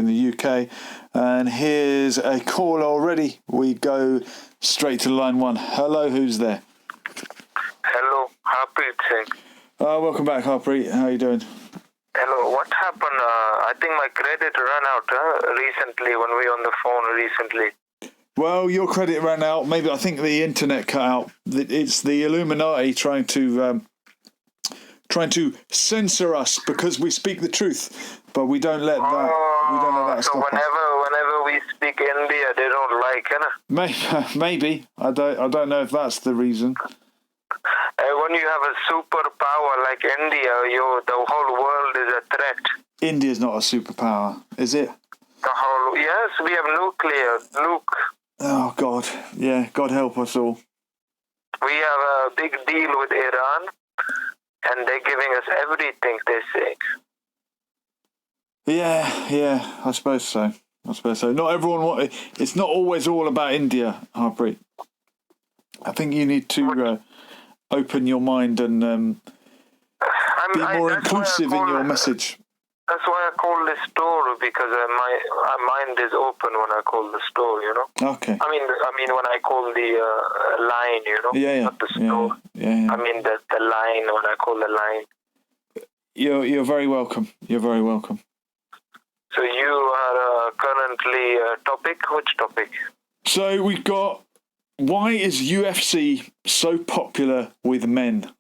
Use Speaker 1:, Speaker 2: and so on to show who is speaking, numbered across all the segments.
Speaker 1: in the UK. And here's a call already. We go straight to line one. Hello, who's there?
Speaker 2: Hello, Harpreet Singh.
Speaker 1: Welcome back, Harpreet. How are you doing?
Speaker 2: Hello, what happened? I think my credit ran out recently when we were on the phone recently.
Speaker 1: Well, your credit ran out. Maybe I think the internet cut out. It's the Illuminati trying to censor us because we speak the truth, but we don't let that
Speaker 2: so
Speaker 1: stop us.
Speaker 2: whenever we speak India, they don't like it.
Speaker 1: Maybe I don't know if that's the reason.
Speaker 2: When you have a superpower like India, the whole world is a threat.
Speaker 1: India's not a superpower, is it?
Speaker 2: Yes, we have nuke.
Speaker 1: Oh God, yeah, God help us all.
Speaker 2: We have a big deal with Iran, and they're giving us everything, they say.
Speaker 1: Yeah, I suppose so. Not everyone it's not always all about India, Harpreet. I think you need to open your mind and be more inclusive in your message.
Speaker 2: That's why I call this store, because my mind is open when I call the store, you know.
Speaker 1: Okay.
Speaker 2: I mean when I call the line, you know.
Speaker 1: Yeah.
Speaker 2: Not the store.
Speaker 1: Yeah.
Speaker 2: I mean the line when I call the line.
Speaker 1: You're very welcome. You're very welcome.
Speaker 2: So you are currently topic. Which topic?
Speaker 1: So we've got, why is UFC so popular with men?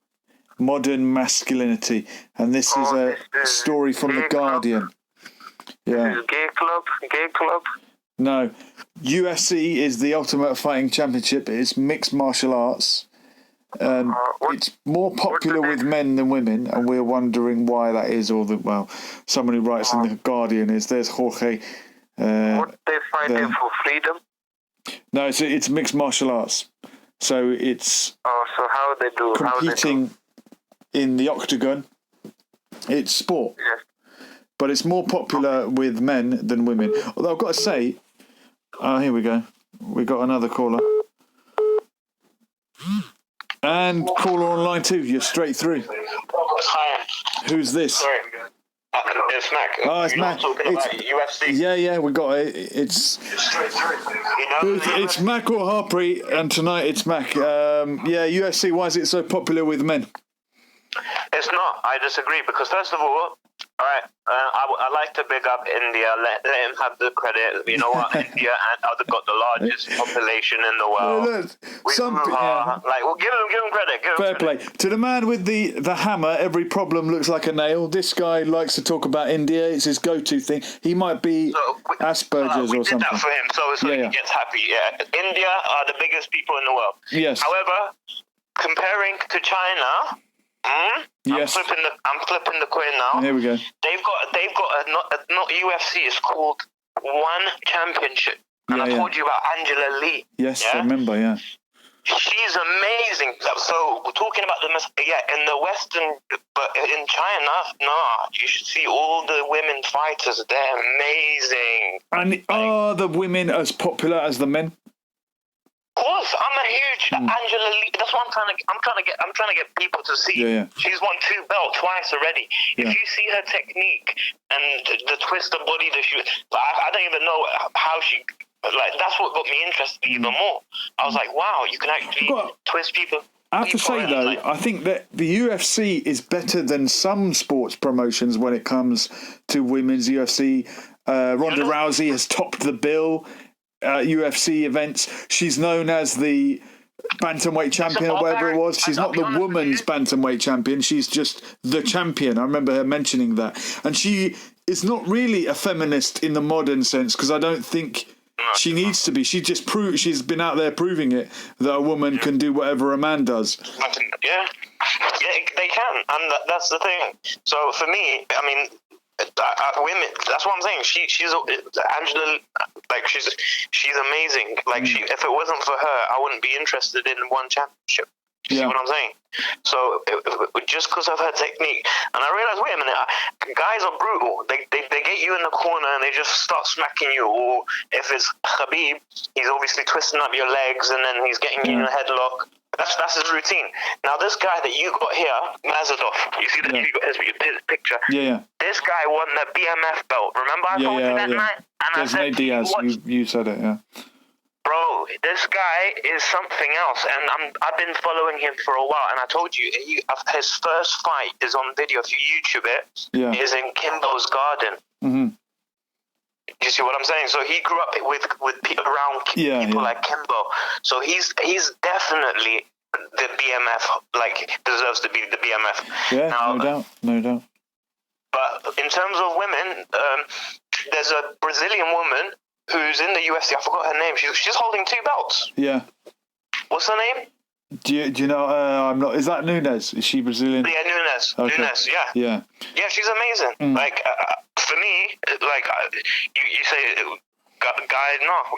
Speaker 1: Modern masculinity, and this is a story from The Guardian. Yeah.
Speaker 2: This is gay club.
Speaker 1: No, UFC is the Ultimate Fighting Championship. It's mixed martial arts. It's more popular with men than women, and we're wondering why that is. Someone who writes in The Guardian there's Jorge.
Speaker 2: What they fighting for freedom?
Speaker 1: No, it's mixed martial arts. So it's
Speaker 2: so how they do
Speaker 1: competing in the octagon. It's sport.
Speaker 2: Yes. But
Speaker 1: it's more popular with men than women. Although I've got to say, here we go. We got another caller. And caller on line 2, you're straight through.
Speaker 3: Hi.
Speaker 1: Who's this?
Speaker 3: Sorry. It's Mac.
Speaker 1: Oh, it's Mac.
Speaker 3: Talking about UFC.
Speaker 1: Yeah, we got it. It's Mac or Harpreet, and tonight it's Mac. UFC, why is it so popular with men?
Speaker 3: It's not. I disagree, because first of all, right, I like to big up India, let him have the credit. You know what? India have got the largest population in the world. Give him credit.
Speaker 1: Fair play. To the man with the hammer, every problem looks like a nail. This guy likes to talk about India. It's his go-to thing. He might be Asperger's or something.
Speaker 3: We did that for him, so he gets happy. Yeah. India are the biggest people in the world.
Speaker 1: Yes.
Speaker 3: However, comparing to China...
Speaker 1: Yes.
Speaker 3: I'm flipping the coin now.
Speaker 1: Here we go.
Speaker 3: They've got not UFC. It's called One Championship, and I told you about Angela Lee.
Speaker 1: Yes, I remember. Yeah.
Speaker 3: She's amazing. So we're talking about in the Western, but in China, you should see all the women fighters. They're amazing.
Speaker 1: And are the women as popular as the men?
Speaker 3: Of course, I'm a huge Angela Lee. That's what I'm trying to get people to see.
Speaker 1: Yeah.
Speaker 3: She's won 2 belts twice already.
Speaker 1: Yeah.
Speaker 3: If you see her technique and the twist of body that I don't even know how she. That's what got me interested even more. I was like, wow, you can actually twist people.
Speaker 1: I have to say though, I think that the UFC is better than some sports promotions when it comes to women's UFC. Ronda Rousey has topped the bill. UFC events. She's known as the bantamweight champion or whatever it was. She's not the woman's bantamweight champion. She's just the champion. I remember her mentioning that. And she is not really a feminist in the modern sense, because I don't think she needs to be. She's been out there proving it, that a woman can do whatever a man does.
Speaker 3: Yeah, they can, and that's the thing. So for me, I mean, women. That's what I'm saying. She's Angela. She's amazing. If it wasn't for her, I wouldn't be interested in One Championship. You see what I'm saying? So just because of her technique, and I realized, wait a minute, guys are brutal. They get you in the corner and they just start smacking you. Or if it's Khabib, he's obviously twisting up your legs and then he's getting you in a headlock. That's his routine. Now this guy that you got here, Mazadov, you see that you got his picture.
Speaker 1: Yeah.
Speaker 3: This guy won the BMF belt. Remember I told you that night? And I said,
Speaker 1: Diaz, you said it, yeah.
Speaker 3: Bro, this guy is something else, and I've been following him for a while. And I told you, his first fight is on video. If you YouTube it, is in Kimbo's garden.
Speaker 1: Mm-hmm.
Speaker 3: You see what I'm saying? So he grew up with people around people like Kimbo. So he's definitely the BMF, like deserves to be the BMF.
Speaker 1: Yeah,
Speaker 3: now,
Speaker 1: no doubt.
Speaker 3: But in terms of women, there's a Brazilian woman who's in the UFC. I forgot her name. She's holding 2 belts.
Speaker 1: Yeah.
Speaker 3: What's her name?
Speaker 1: Do you know? I'm not. Is that Nunes? Is she Brazilian?
Speaker 3: Yeah, Nunes. Okay. Nunes. Yeah. Yeah, she's amazing. Like for me, like you say,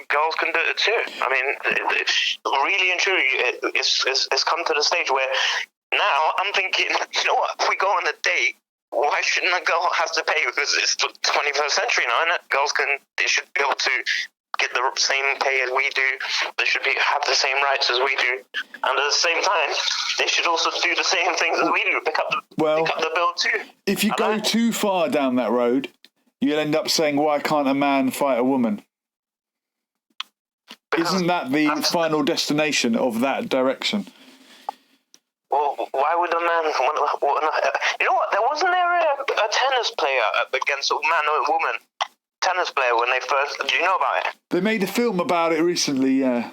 Speaker 3: girls can do it too. I mean, it's really and truly, it's come to the stage where now I'm thinking, you know what? If we go on a date, why shouldn't a girl have to pay? Because it's the 21st century now, and they should be able to get the same pay as we do. They should have the same rights as we do, and at the same time, they should also do the same things as we do. Pick up the bill too.
Speaker 1: If you go too far down that road, you'll end up saying, "Why can't a man fight a woman?" Because isn't that the final destination of that direction?
Speaker 3: Well, why would a man? You know what? There wasn't there a tennis player against a man or a woman tennis player when they first. Do you know about it?
Speaker 1: They made a film about it recently. Yeah.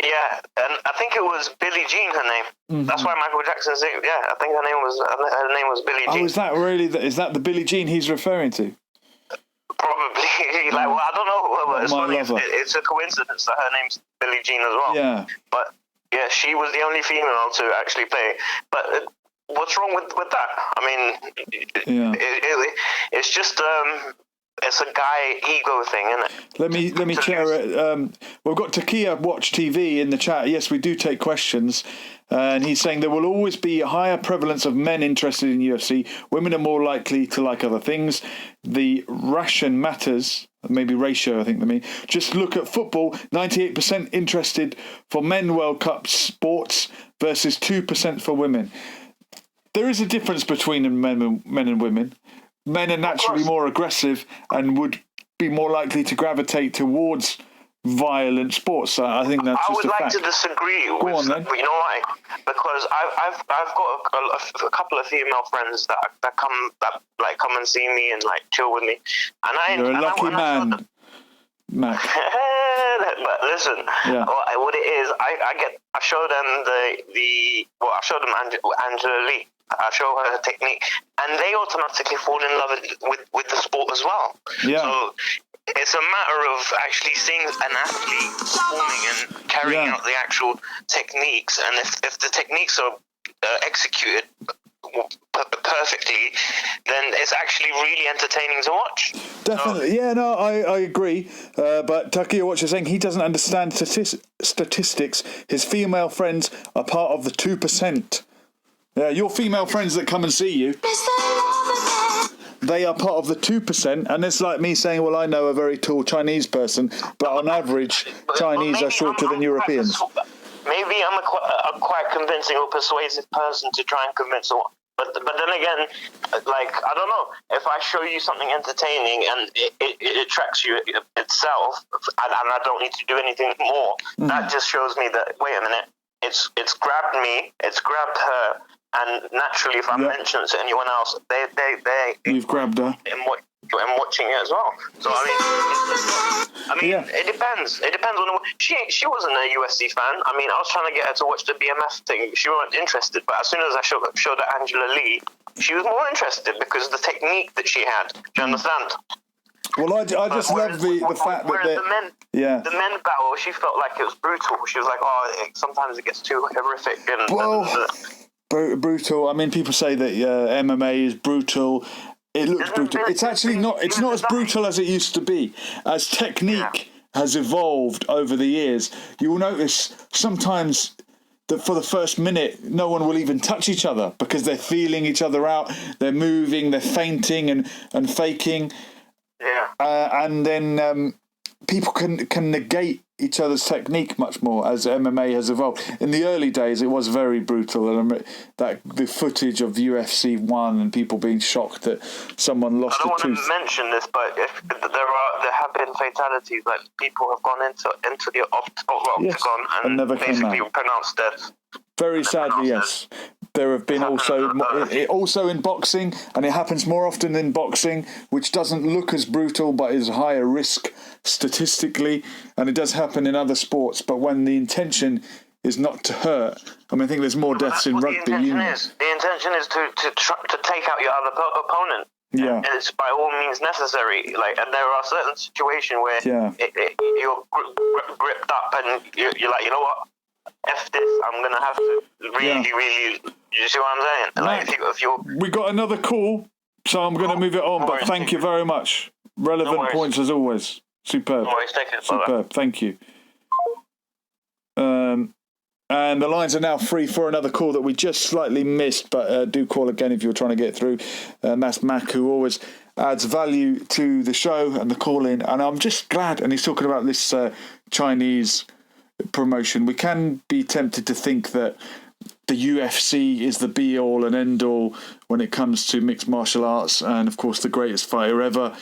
Speaker 3: Yeah, and I think it was Billie Jean. Her name. Mm-hmm. That's why Michael Jackson's. Yeah, I think her name was Billie Jean.
Speaker 1: Oh, is that really? Is that the Billie Jean he's referring to?
Speaker 3: Probably. Like, well, I don't know. It's funny. It's a coincidence that her name's Billie Jean as well.
Speaker 1: Yeah.
Speaker 3: But. Yeah, she was the only female to actually play. But what's wrong with that? I mean, it's just it's a guy ego thing, isn't it?
Speaker 1: Let me share it. We've got Takia Watch TV in the chat. Yes, we do take questions. And he's saying there will always be a higher prevalence of men interested in UFC. Women are more likely to like other things. The ration matters. Maybe ratio, I think they mean. Just look at football. 98% interested for men World Cup sports versus 2% for women. There is a difference between men and women. Men are naturally more aggressive and would be more likely to gravitate towards violent sports. So I think that's just a fact.
Speaker 3: I would like to disagree with that, but you know why? Because I've got a couple of female friends that come and see me and like chill with me, and
Speaker 1: you're a lucky man, Mac.
Speaker 3: But listen, what it is, I show them I show them Angela Lee. I show her technique, and they automatically fall in love with the sport as well. Yeah. So it's a matter of actually seeing an athlete performing and carrying out the actual techniques, and if the techniques are executed perfectly, then it's actually really entertaining to watch.
Speaker 1: Definitely. I agree. But Takia Watch is saying he doesn't understand statistics. His female friends are part of the 2%. Yeah, your female friends that come and see you, they are part of the 2%, and it's like me saying, well, I know a very tall Chinese person, but on average, Chinese are shorter than Europeans.
Speaker 3: Maybe I'm a quite convincing or persuasive person to try and convince someone. But then again, like, I don't know, if I show you something entertaining and it attracts you itself, and I don't need to do anything more, that just shows me that, wait a minute, it's grabbed me, it's grabbed her, and naturally, if I mention it to anyone else,
Speaker 1: you've grabbed her.
Speaker 3: I'm watching it as well. So I mean, it depends. It depends on she wasn't a UFC fan. I mean, I was trying to get her to watch the BMF thing. She wasn't interested, but as soon as I showed her Angela Lee, she was more interested because of the technique that she had. Do you understand?
Speaker 1: Well, I just love the fact that
Speaker 3: the men battle, she felt like it was brutal. She was like, sometimes it gets too horrific and
Speaker 1: brutal. I mean, people say that MMA is brutal. It looks brutal. It's actually not. It's not as brutal as it used to be. As technique has evolved over the years, you will notice sometimes that for the first minute, no one will even touch each other because they're feeling each other out. They're moving, they're feinting and faking.
Speaker 2: Yeah.
Speaker 1: And then people can negate each other's technique much more as MMA has evolved. In the early days, it was very brutal, and that the footage of UFC 1 and people being shocked that someone lost a tooth.
Speaker 3: I don't want to mention this, but if there have been fatalities, like people have gone into the octagon and
Speaker 1: never came
Speaker 3: basically
Speaker 1: out.
Speaker 3: pronounced death.
Speaker 1: Very sadly, yes. There have been also in boxing, and it happens more often in boxing, which doesn't look as brutal but is higher risk statistically, and it does happen in other sports. But when the intention is not to hurt, I think there's more deaths in rugby.
Speaker 3: The intention is to take out your other opponent.
Speaker 1: Yeah,
Speaker 3: and it's by all means necessary. And there are certain situations where you're gripped up, and you're like, you know what? F this, I'm going to have to really, you see what I'm saying? If
Speaker 1: we got another call, so I'm going to move it on, but thank you very much. Relevant points as always. Superb.
Speaker 3: No worries, take it.
Speaker 1: Superb, thank you. And the lines are now free for another call that we just slightly missed, but do call again if you're trying to get through. And that's Mac, who always adds value to the show and the call in. And I'm just glad, and he's talking about this Chinese promotion. We can be tempted to think that the UFC is the be-all and end-all when it comes to mixed martial arts, and of course the greatest fighter ever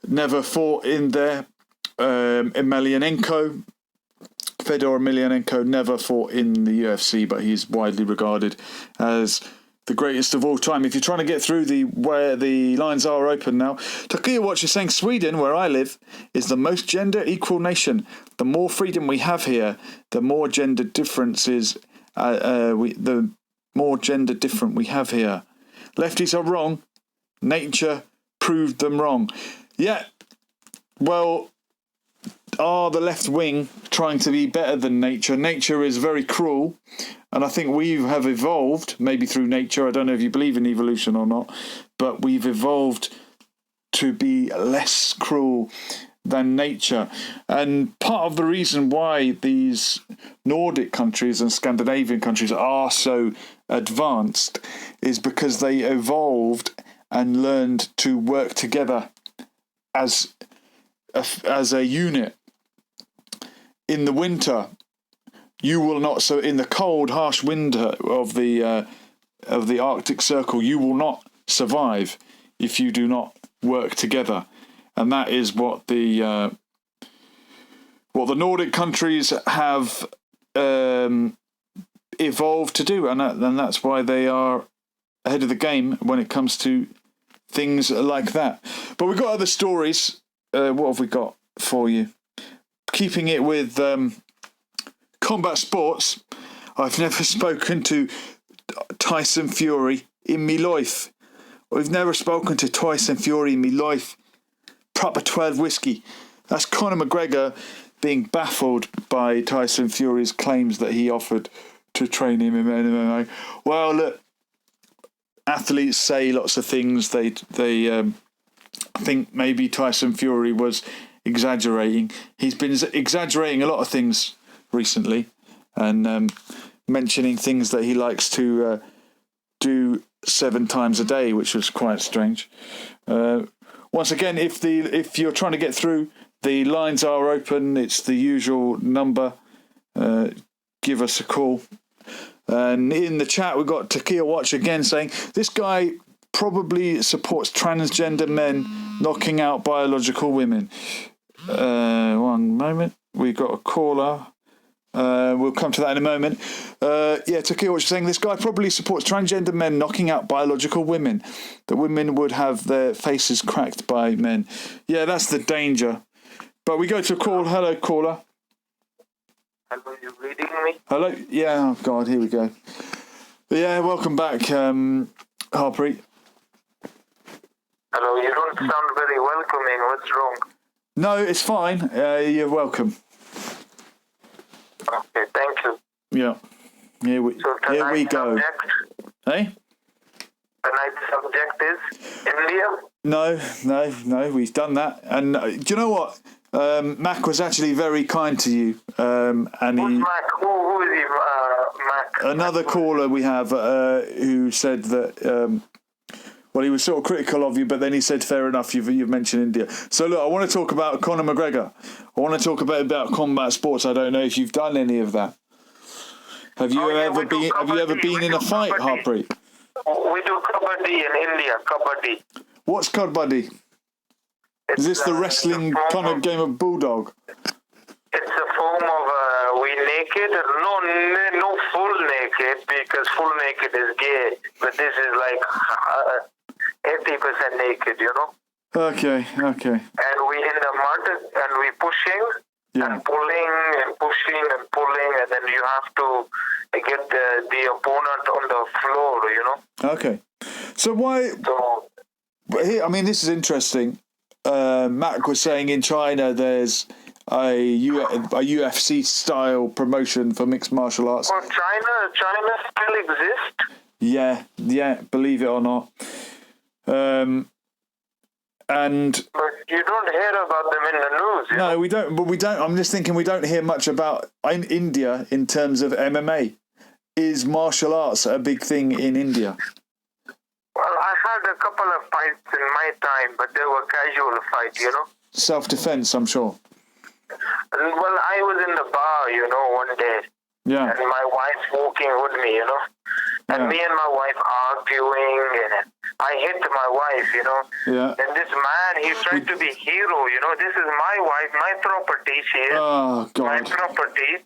Speaker 1: never fought in there. Fedor Emelianenko never fought in the UFC, but he's widely regarded as the greatest of all time. If you're trying to get through where the lines are open now, Takia Watch is saying Sweden, where I live, is the most gender equal nation. The more freedom we have here, the more gender differences. The more gender different we have here. Lefties are wrong. Nature proved them wrong. Yeah. Well, are the left wing trying to be better than nature? Nature is very cruel. And I think we have evolved, maybe through nature, I don't know if you believe in evolution or not, but we've evolved to be less cruel than nature. And part of the reason why these Nordic countries and Scandinavian countries are so advanced is because they evolved and learned to work together as a unit. In the winter, you will not. So in the cold, harsh winter of the Arctic Circle, you will not survive if you do not work together, and that is what the Nordic countries have evolved to do, and that's why they are ahead of the game when it comes to things like that. But we've got other stories. What have we got for you? Keeping it with combat sports, I've never spoken to Tyson Fury in my life. I've never spoken to Tyson Fury in my life. Proper 12 whiskey. That's Conor McGregor being baffled by Tyson Fury's claims that he offered to train him in MMA. Well, look, athletes say lots of things. They think maybe Tyson Fury was exaggerating. He's been exaggerating a lot of things recently, and mentioning things that he likes to do 7 times a day, which was quite strange. Once again, if you're trying to get through, the lines are open. It's the usual number. Give us a call. And in the chat, we've got Takia Watch again saying, this guy probably supports transgender men knocking out biological women. One moment. We've got a caller. We'll come to that in a moment. Takia Watch is saying, this guy probably supports transgender men knocking out biological women. That women would have their faces cracked by men. Yeah, that's the danger. But we go to a call. Hello, caller.
Speaker 2: Hello, you reading me?
Speaker 1: Hello? Yeah, oh God, here we go. Yeah, welcome back, Harpreet.
Speaker 2: Hello, you don't sound very welcoming. What's wrong?
Speaker 1: No, it's fine. You're welcome.
Speaker 2: Okay, thank you.
Speaker 1: Yeah. Here we go.
Speaker 2: Subject,
Speaker 1: Hey?
Speaker 2: tonight's subject is India?
Speaker 1: No, we've done that. And do you know what? Mac was actually very kind to you, and
Speaker 2: Who's
Speaker 1: he.
Speaker 2: Mac? Who is he, Mac?
Speaker 1: Another caller we have who said that, well, he was sort of critical of you, but then he said, fair enough, you've mentioned India. So, look, I want to talk about Conor McGregor. I want to talk about combat sports. I don't know if you've done any of that. Have you ever been in a fight, Harpreet?
Speaker 2: We do kabaddi in India, kabaddi.
Speaker 1: What's kabaddi? Is this the wrestling kind of game of bulldog?
Speaker 2: It's a form of we naked, no full naked, because full naked is gay, but this is like 80% naked, you know.
Speaker 1: Okay.
Speaker 2: And we in the mud, and we pushing and pulling and pushing and pulling, and then you have to get the opponent on the floor, you know.
Speaker 1: Okay. So why?
Speaker 2: So,
Speaker 1: But here, I mean, this is interesting. Mac was saying in China there's a UFC style promotion for mixed martial arts.
Speaker 2: well, China still exists.
Speaker 1: Yeah, believe it or not. And
Speaker 2: But you don't hear about them in the news. You know?
Speaker 1: no, we don't. But we don't. I'm just thinking we don't hear much about in India in terms of MMA. Is martial arts a big thing in India?
Speaker 2: Well, I had a couple of fights in my time, but they were casual fights, you know.
Speaker 1: Self-defense, I'm sure.
Speaker 2: And, well, I was in the bar, you know, one day,
Speaker 1: Yeah.
Speaker 2: and my wife's walking with me, you know. And me and my wife arguing, and I hit my wife, you know.
Speaker 1: Yeah.
Speaker 2: And this man, he tried to be hero, you know. This is my wife, my property, she is.
Speaker 1: Oh
Speaker 2: My
Speaker 1: God.
Speaker 2: property.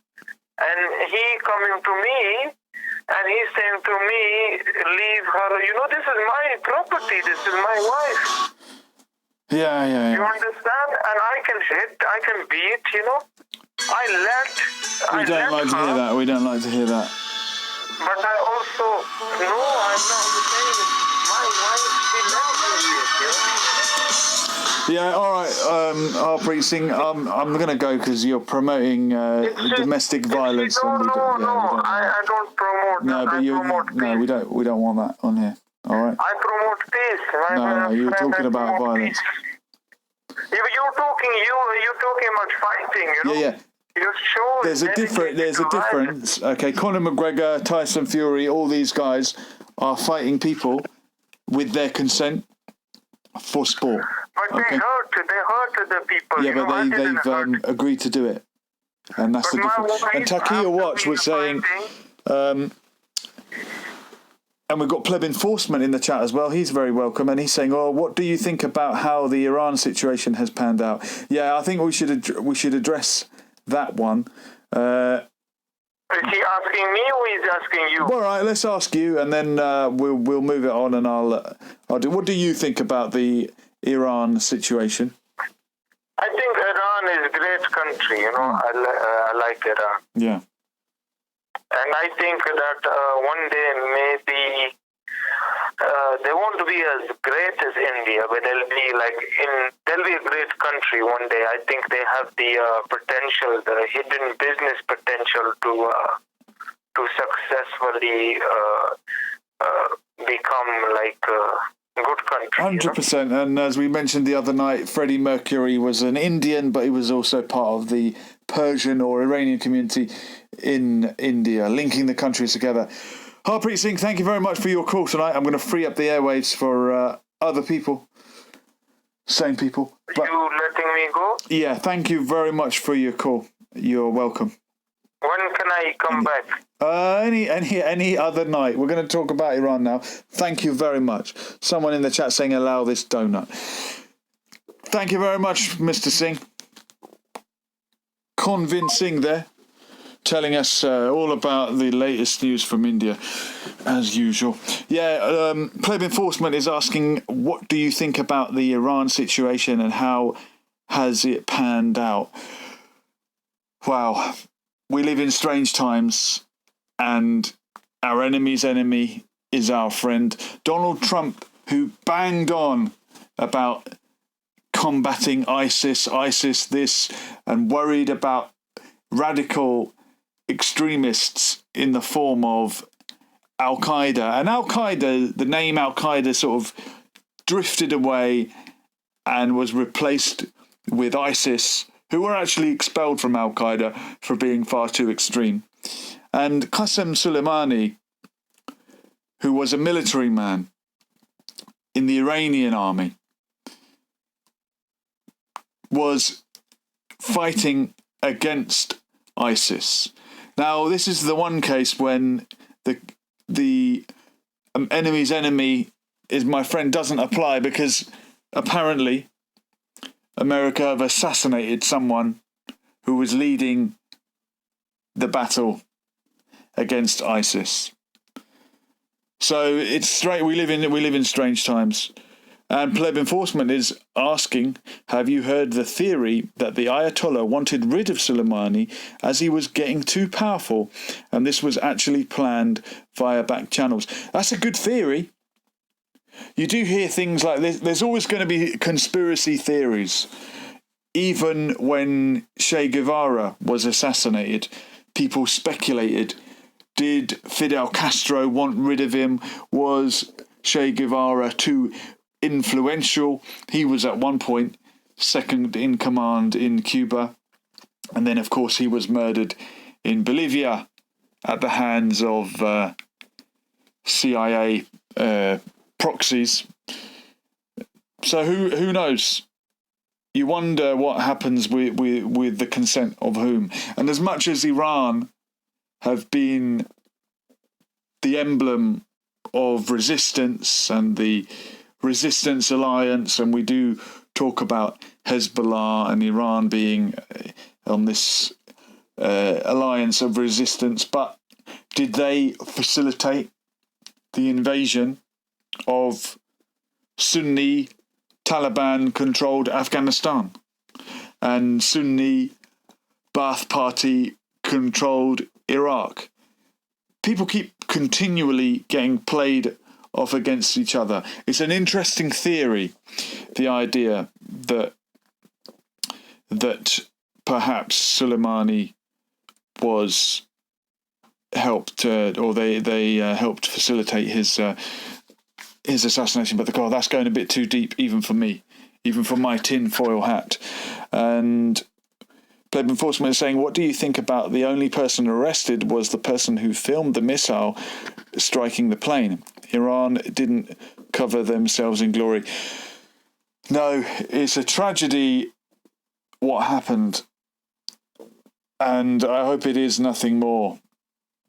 Speaker 2: And he coming to me, and he's saying to me, leave her, you know, this is my property, this is my wife.
Speaker 1: Yeah.
Speaker 2: You understand? And I can hit, I can beat, you know.
Speaker 1: We don't like to hear that. We don't like to hear that.
Speaker 2: But I also, no, I'm not saying it. My wife, she loves me, you know.
Speaker 1: Yeah. All right. Harpreet Singh, I'm going to go because you're promoting domestic violence.
Speaker 2: No,
Speaker 1: and we don't,
Speaker 2: no, I don't promote
Speaker 1: No,
Speaker 2: that.
Speaker 1: but
Speaker 2: I promote peace.
Speaker 1: we don't want that on here. All right.
Speaker 2: I promote peace.
Speaker 1: No, you're talking about violence.
Speaker 2: You're talking about fighting, you know.
Speaker 1: Yeah.
Speaker 2: Your show
Speaker 1: There's a difference. Okay, Conor McGregor, Tyson Fury, all these guys are fighting people with their consent for sport.
Speaker 2: But
Speaker 1: Okay.
Speaker 2: they hurt the people.
Speaker 1: Yeah,
Speaker 2: you know, I
Speaker 1: but
Speaker 2: didn't hurt.
Speaker 1: they've agreed to do it, and that's
Speaker 2: But
Speaker 1: the
Speaker 2: my
Speaker 1: difference.
Speaker 2: wife,
Speaker 1: And Takia
Speaker 2: after
Speaker 1: Watch
Speaker 2: me
Speaker 1: was saying,
Speaker 2: fighting,
Speaker 1: and we've got Pleb Enforcement in the chat as well. He's very welcome, and he's saying, "Oh, what do you think about how the Iran situation has panned out?" Yeah, I think we should address that one.
Speaker 2: is he asking me or he's asking you?
Speaker 1: All right, let's ask you, and then we'll move it on, and I'll do. What do you think about the Iran situation?
Speaker 2: I think Iran is a great country, you know. I like Iran.
Speaker 1: Yeah.
Speaker 2: And I think that one day maybe they won't be as great as India, but they'll be a great country one day. I think they have the potential, the hidden business potential to successfully become like a good country.
Speaker 1: 100%. And as we mentioned the other night, Freddie Mercury was an Indian, but he was also part of the Persian or Iranian community in India, linking the countries together. Harpreet Singh, thank you very much for your call tonight. I'm going to free up the airwaves for other people, same people. But,
Speaker 2: You letting me go?
Speaker 1: yeah, thank you very much for your call. You're welcome.
Speaker 2: When can I come back?
Speaker 1: Any other night. We're going to talk about Iran now. Thank you very much. Someone in the chat saying allow this donut. Thank you very much, Mr. Singh. Convincing there. Telling us all about the latest news from India, as usual. Yeah, Pleb Enforcement is asking, what do you think about the Iran situation and how has it panned out? Wow, we live in strange times and our enemy's enemy is our friend. Donald Trump, who banged on about combating ISIS this, and worried about radical extremists in the form of Al-Qaeda. And Al-Qaeda, the name Al-Qaeda sort of drifted away and was replaced with ISIS, who were actually expelled from Al-Qaeda for being far too extreme. And Qasem Soleimani, who was a military man in the Iranian army, was fighting against ISIS. Now, this is the one case when the enemy's enemy is my friend doesn't apply, because apparently America have assassinated someone who was leading the battle against ISIS. So it's straight. We live in strange times. And Pleb Enforcement is asking, have you heard the theory that the Ayatollah wanted rid of Soleimani as he was getting too powerful, and this was actually planned via back channels? That's a good theory. You do hear things like this. There's always going to be conspiracy theories. Even when Che Guevara was assassinated, people speculated, did Fidel Castro want rid of him? Was Che Guevara too influential? He was at one point second in command in Cuba, and then of course he was murdered in Bolivia at the hands of CIA proxies. So who knows? You wonder what happens with the consent of whom. And as much as Iran have been the emblem of resistance and the Resistance Alliance, and we do talk about Hezbollah and Iran being on this alliance of resistance, but did they facilitate the invasion of Sunni Taliban-controlled Afghanistan and Sunni Ba'ath Party-controlled Iraq? People keep continually getting played off against each other. It's an interesting theory, the idea that perhaps Soleimani was helped, or they helped facilitate his assassination. But God, that's going a bit too deep, even for me, even for my tinfoil hat. And Pleb Enforcement is saying, what do you think about the only person arrested was the person who filmed the missile striking the plane? Iran didn't cover themselves in glory. No, it's a tragedy what happened. And I hope it is nothing more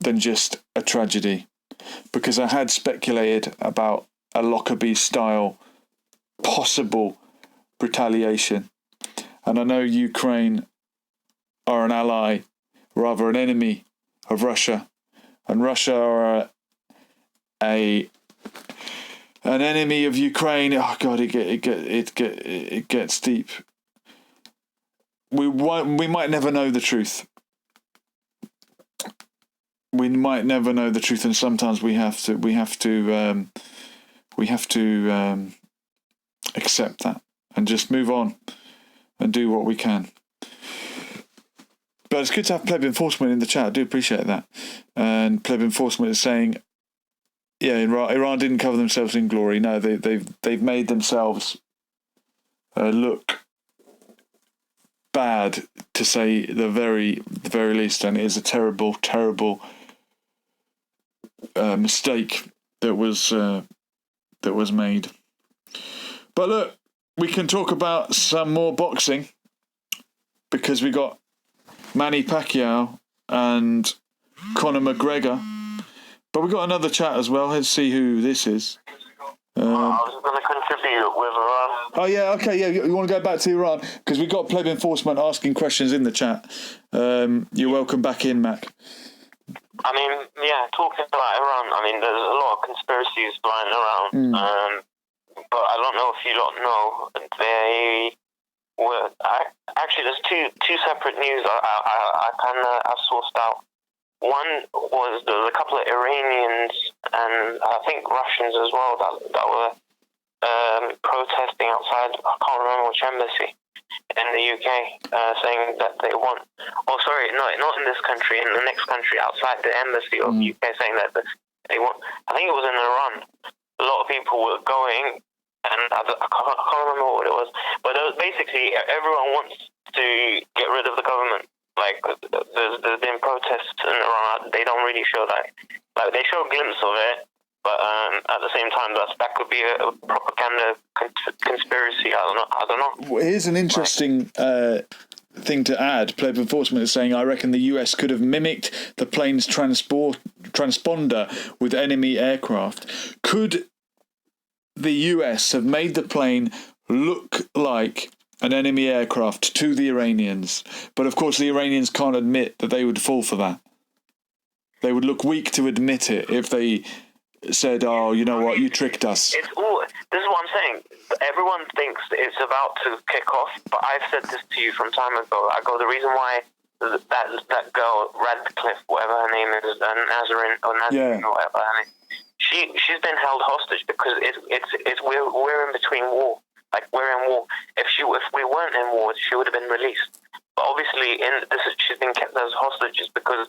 Speaker 1: than just a tragedy, because I had speculated about a Lockerbie-style possible retaliation. And I know Ukraine are an ally, rather an enemy of Russia, and Russia are an enemy of Ukraine. Oh God, it gets deep. We might never know the truth. We might never know the truth, and sometimes we have to accept that and just move on and do what we can. But it's good to have Pleb Enforcement in the chat. I do appreciate that. And Pleb Enforcement is saying, yeah, Iran didn't cover themselves in glory. No, they've made themselves look bad, to say the very least, and it is a terrible mistake that was made. But look, we can talk about some more boxing, because we got Manny Pacquiao and Conor McGregor. But we got another chat as well. Let's see who this is.
Speaker 2: I was going to contribute with Iran.
Speaker 1: Oh, yeah, okay, yeah. You want to go back to Iran? Because we got Pleb Enforcement asking questions in the chat. You're welcome back in, Mac.
Speaker 2: I mean, yeah, talking about Iran, I mean, there's a lot of conspiracies flying around. But I don't know if you lot know, they were... Actually, there's two separate news I sourced out. One was there was a couple of Iranians and I think Russians as well that were protesting outside, I can't remember which embassy in the UK, saying that they want, not in this country, in the next country outside the embassy of UK, saying that they want, I think it was in Iran, a lot of people were going, and I can't remember what it was, but it was basically everyone wants to get rid of the government. Like, there's been protests in Iran. They don't really show that. Like, they show a glimpse of it, but at the same time, that could be a propaganda conspiracy. I don't know.
Speaker 1: Well, here's an interesting thing to add. Pleb Enforcement is saying, I reckon the US could have mimicked the plane's transponder with enemy aircraft. Could the US have made the plane look like an enemy aircraft to the Iranians? But of course, the Iranians can't admit that they would fall for that. They would look weak to admit it if they said, "Oh, you know what? You tricked us."
Speaker 2: This is what I'm saying. Everyone thinks it's about to kick off, but I've said this to you from time ago. The reason why that girl Radcliffe, whatever her name is, Nazarene or whatever, she's been held hostage because we're in between war. Like, we're in war. If we weren't in war, she would have been released. But obviously, she's been kept as hostages because,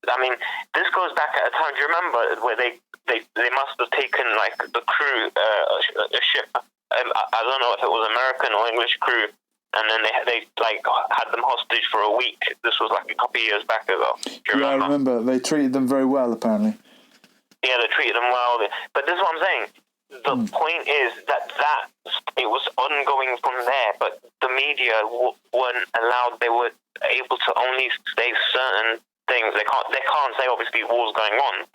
Speaker 2: I mean, this goes back at a time. Do you remember where they must have taken, like, the crew, a ship? I don't know if it was American or English crew, and then they had them hostage for a week. This was like a couple of years back ago. Do you remember?
Speaker 1: I remember. They treated them very well, apparently.
Speaker 2: Yeah, they treated them well. But this is what I'm saying. The point is that it was ongoing from there, but the media weren't allowed. They were able to only say certain things. They can't say obviously war's going on,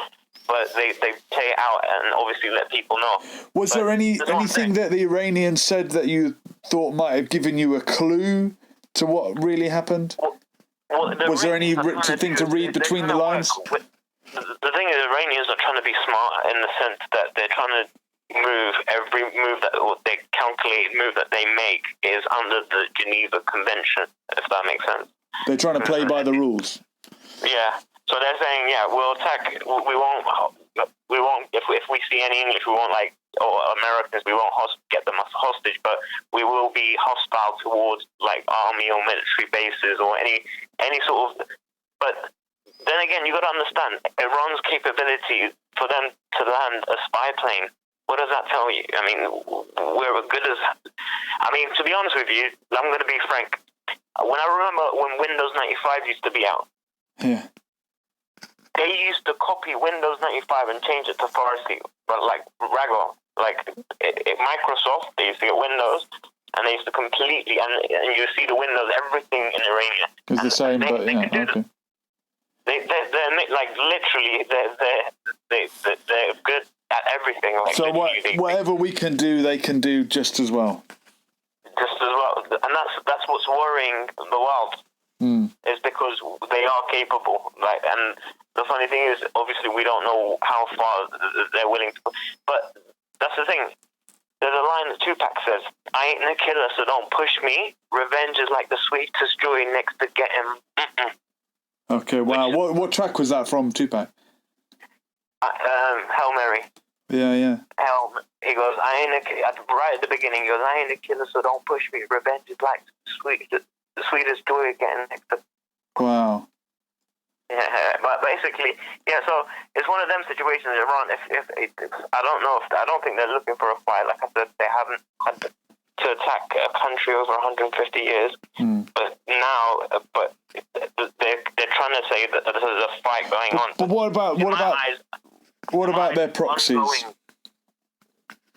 Speaker 2: but they play it out and obviously let people know. Was there
Speaker 1: anything that the Iranians said that you thought might have given you a clue to what really happened? Was there anything to read between the lines?
Speaker 2: The thing is, Iranians are trying to be smart in the sense that they're trying to every move that they calculate that they make is under the Geneva Convention, if that makes sense.
Speaker 1: They're trying to play by the rules.
Speaker 2: Yeah. So they're saying, we'll attack. We won't. If we see any English, we won't or Americans. We won't get them as hostage, but we will be hostile towards like army or military bases or any sort of. But then again, you got to understand Iran's capability for them to land a spy plane. What does that tell you? I mean, we're as good as... I mean, to be honest with you, I'm going to be frank. When I remember when Windows 95 used to be out, they used to copy Windows 95 and change it to Farsi, but like Ragdoll. Like Microsoft, they used to get Windows, and they used to completely... And you see the Windows, everything in Iranian.
Speaker 1: It's the same, but yeah, okay.
Speaker 2: They're like literally, they're good at everything. Like,
Speaker 1: so whatever we can do, they can do just as well.
Speaker 2: Just as well, and that's what's worrying the world. Is because they are capable. Like, and the funny thing is, obviously, we don't know how far they're willing to. But that's the thing. There's a line that Tupac says, "I ain't no killer, so don't push me. Revenge is like the sweetest joy next to getting."
Speaker 1: Okay, wow. What track was that from, Tupac?
Speaker 2: Hail Mary.
Speaker 1: Yeah.
Speaker 2: He goes, right at the beginning, he goes, "I ain't a killer, so don't push me. Revenge is like the sweetest joy getting next to."
Speaker 1: Wow.
Speaker 2: Yeah, but basically, so it's one of them situations in Iran. If I don't think they're looking for a fight. Like I said, they haven't had to attack a country over 150 years. But now, they're trying to say that there's a fight going on.
Speaker 1: But what about their proxies?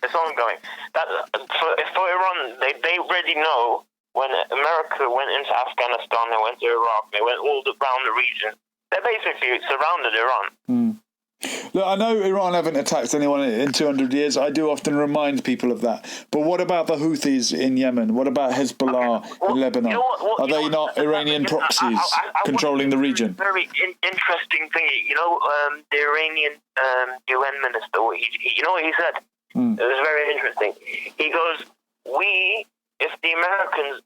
Speaker 2: It's ongoing. For Iran, they already know when America went into Afghanistan, they went to Iraq, they went all around the region. They basically surrounded Iran.
Speaker 1: Look, I know Iran haven't attacked anyone in 200 years. I do often remind people of that. But what about the Houthis in Yemen? What about Hezbollah in Lebanon? Are they not Iranian proxies controlling the region?
Speaker 2: Very interesting thing. The Iranian UN minister, you know what he said? It was very interesting. He goes, if the Americans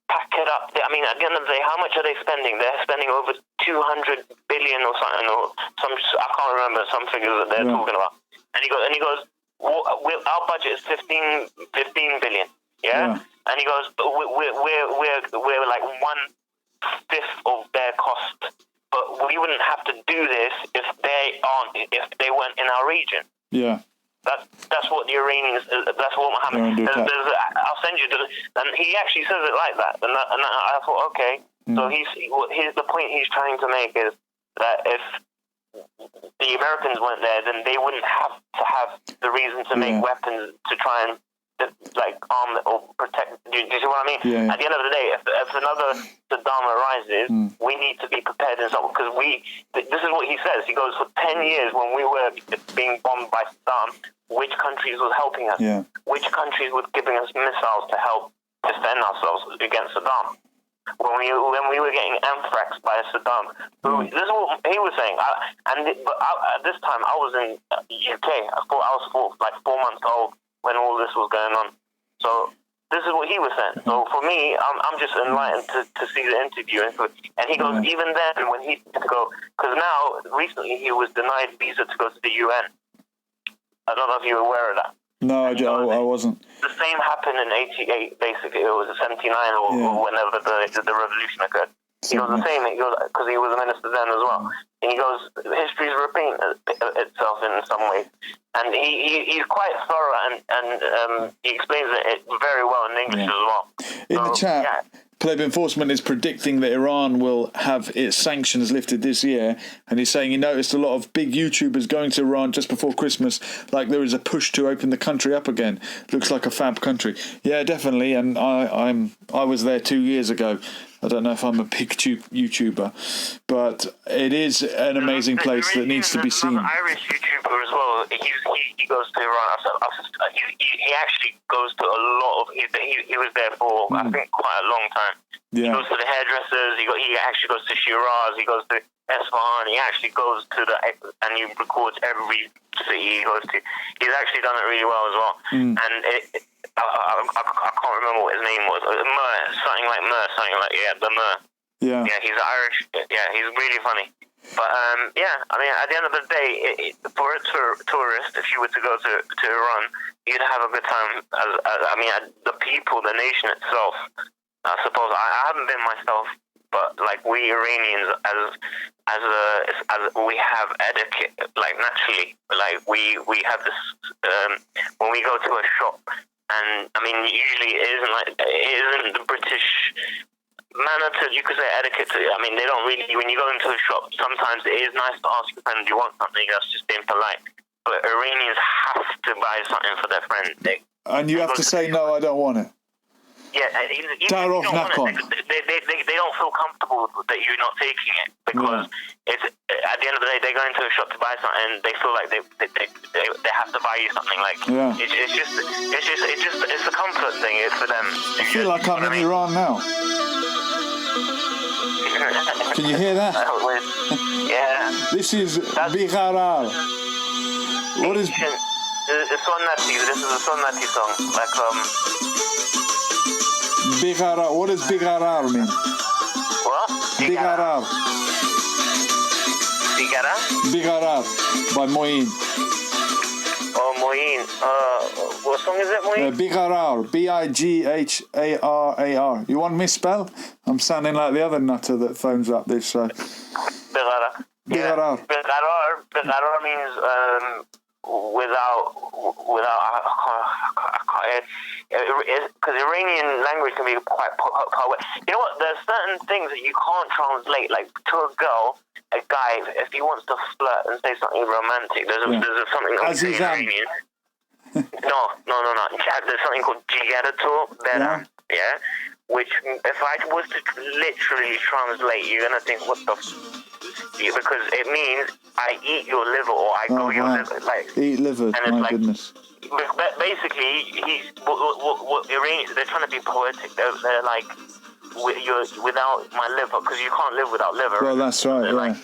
Speaker 2: pack it up, I mean, at the end of the day, how much are they spending? They're spending over 200 billion or something, or I can't remember some figures that they're talking about. And he goes, our budget is 15 billion, yeah? And he goes, we're like 1/5 of their cost, but we wouldn't have to do this if they weren't in our region.
Speaker 1: Yeah.
Speaker 3: That's what the Iranians. That's what Mohammed. I'll send you and he actually says it like that. And I thought, okay. So here's the point he's trying to make is that if the Americans weren't there, then they wouldn't have to have the reason to make weapons to try and arm or protect. Do you see what I mean?
Speaker 1: Yeah.
Speaker 3: At the end of the day, if another Saddam arises, we need to be prepared in something, because this is what he says. He goes, for 10 years when we were being bombed by Saddam, which countries was helping us?
Speaker 1: Yeah.
Speaker 3: Which countries were giving us missiles to help defend ourselves against Saddam? When we were getting anthrax by Saddam, this is what he was saying. At this time, I was in UK. I was 4 months old when all this was going on. So this is what he was saying. So for me, I'm just enlightened to see the interview. And he goes, even then, when he had to go, because now, recently, he was denied visa to go to the UN. I don't know if you were aware of that.
Speaker 1: No, I wasn't.
Speaker 3: The same happened in 88, basically. It was 79 or whenever the revolution occurred. He goes, the same, because he was a minister then as well. And he goes, history's repeating itself in some ways. And he's quite thorough, and he explains it very well in English as well.
Speaker 1: In the chat, Plebe Enforcement is predicting that Iran will have its sanctions lifted this year, and he's saying he noticed a lot of big YouTubers going to Iran just before Christmas, like there is a push to open the country up again. Looks like a fab country. Yeah, definitely, and I was there 2 years ago. I don't know if I'm a big YouTuber, but it is an amazing place that needs to be seen.
Speaker 3: There's an Irish YouTuber as well. He goes to Iran. He actually goes to a lot of. He was there for I think quite a long time. Yeah. He goes to the hairdressers. He actually goes to Shiraz. He goes to Esfahan. He actually goes to and he records every city he goes to. He's actually done it really well as well. And I can't remember what his name was. Something like the Mur. Yeah. Yeah, he's Irish. Yeah, he's really funny. But I mean, at the end of the day, for a tourist, if you were to go to Iran, you'd have a good time. The people, the nation itself. I suppose I haven't been myself, but like we Iranians, as we have etiquette, like naturally, like we have this when we go to a shop. And I mean, usually it isn't the British manner to, you could say, etiquette to. I mean, they don't really, when you go into a shop, sometimes it is nice to ask your friend, do you want something? That's just being polite. But Iranians have to buy something for their friend.
Speaker 1: And you have to say, no, I don't want it.
Speaker 3: Yeah, they don't feel comfortable that you're not taking it, because it's at the end of the day they go into a shop to buy something and they feel like they have to buy you something. Like it's a comfort thing. It's for them.
Speaker 1: I feel like I'm in Iran now. Can you hear that?
Speaker 3: Yeah.
Speaker 1: This is Bigharar. What is?
Speaker 3: It's Sunnati. This is a Sunnati song. Like
Speaker 1: Bigharar. What does Bigharar mean?
Speaker 3: What?
Speaker 1: Bigharar. Bigharar by Moin.
Speaker 3: Oh, Moin. What song is it, Moin?
Speaker 1: Bigharar. Bigharar. You want me to spell? I'm sounding like the other nutter that phones up this show.
Speaker 3: Bigharar.
Speaker 1: Bigharar.
Speaker 3: Bigharar means without because Iranian language can be quite poetic. You know what? There's certain things that you can't translate. Like to a girl, a guy, if he wants to flirt and say something romantic, there's something called Iranian. No. There's something called Jigarato, which if I was to literally translate, you're gonna think, what the because it means I eat your liver or I go your liver. Like
Speaker 1: eat liver, and it's goodness.
Speaker 3: Basically, what Iranians, they're trying to be poetic. They're like, you're without my liver, because you can't live without liver.
Speaker 1: Well, that's right.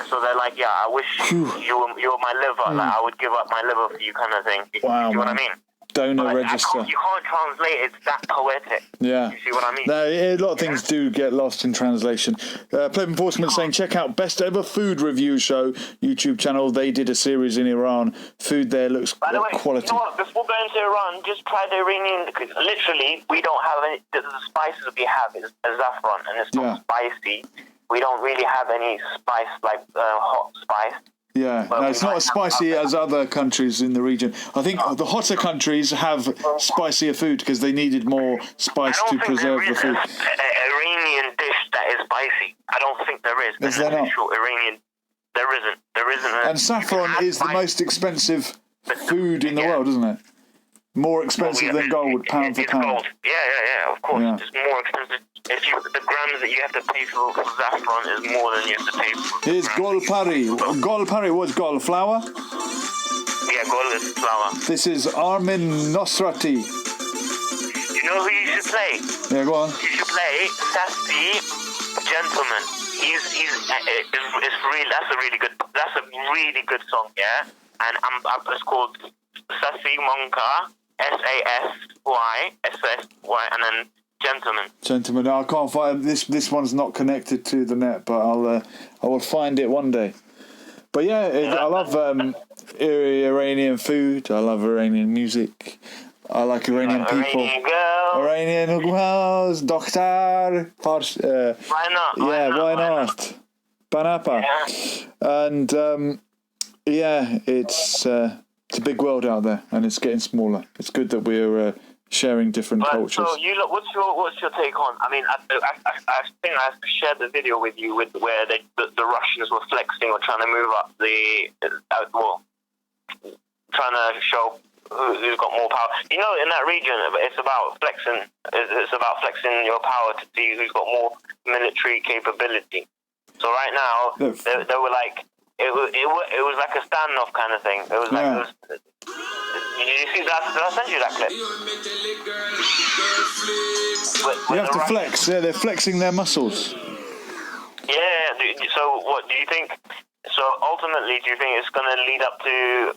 Speaker 3: So they're like, I wish you were my liver. Like I would give up my liver for you, kind of thing.
Speaker 1: Wow,
Speaker 3: you see what I mean?
Speaker 1: Donor register.
Speaker 3: You can't translate it. It's that poetic.
Speaker 1: Yeah.
Speaker 3: You see what I mean?
Speaker 1: No, a lot of things do get lost in translation. Plebe Enforcement saying, check out Best Ever Food Review Show YouTube channel. They did a series in Iran. Food there looks quality.
Speaker 3: You know what? Before going to Iran, just try the Iranian. Because literally, we don't have any. The spices we have is saffron, and it's not spicy. We don't really have any spice like hot spice.
Speaker 1: Yeah,
Speaker 2: But
Speaker 1: no,
Speaker 2: we
Speaker 1: it's not
Speaker 2: might
Speaker 1: as spicy
Speaker 2: have
Speaker 1: as other countries in the region. I think the hotter countries have spicier food because they needed more spice to preserve the food.
Speaker 2: An Iranian dish that is spicy. I don't think there is.
Speaker 1: Is there not?
Speaker 2: Iranian. There isn't.
Speaker 1: And saffron is the most expensive food in the world, isn't it? More expensive than gold, pound for pound.
Speaker 2: Gold. Yeah, of course.
Speaker 1: Yeah.
Speaker 2: It's more expensive. The grams that you have to pay for saffron is more than you have to pay for.
Speaker 1: Here's golpari. Golpari, what's gol? Flour?
Speaker 2: Yeah, gold is flour.
Speaker 1: This is Armin Nosrati.
Speaker 2: You know who you should play?
Speaker 1: Yeah, go on.
Speaker 2: You should play Sassy Gentleman. It's really that's a really good song, yeah. And it's called Sassy Monka, SASY, and then Gentleman.
Speaker 1: No, I can't find this one's not connected to the net, but I will find it one day. But yeah, I love Iranian food. I love Iranian music. I like Iranian people. Iranian girls, doctor.
Speaker 2: Why not?
Speaker 1: Why not? Banapa.
Speaker 2: Yeah.
Speaker 1: And it's a big world out there, and it's getting smaller. It's good that we're sharing different cultures.
Speaker 2: So what's your take on? I mean, I think I shared the video with you where the Russians were flexing or trying to move up trying to show who's got more power. You know, in that region, it's about flexing. It's about flexing your power to see who's got more military capability. So right now, they were like, it was like a standoff kind of thing. It was like, you see that? Did I send you that clip?
Speaker 1: You have to flex. Yeah, they're flexing their muscles.
Speaker 2: Yeah. So what do you think? So ultimately, do you think it's going to lead up to?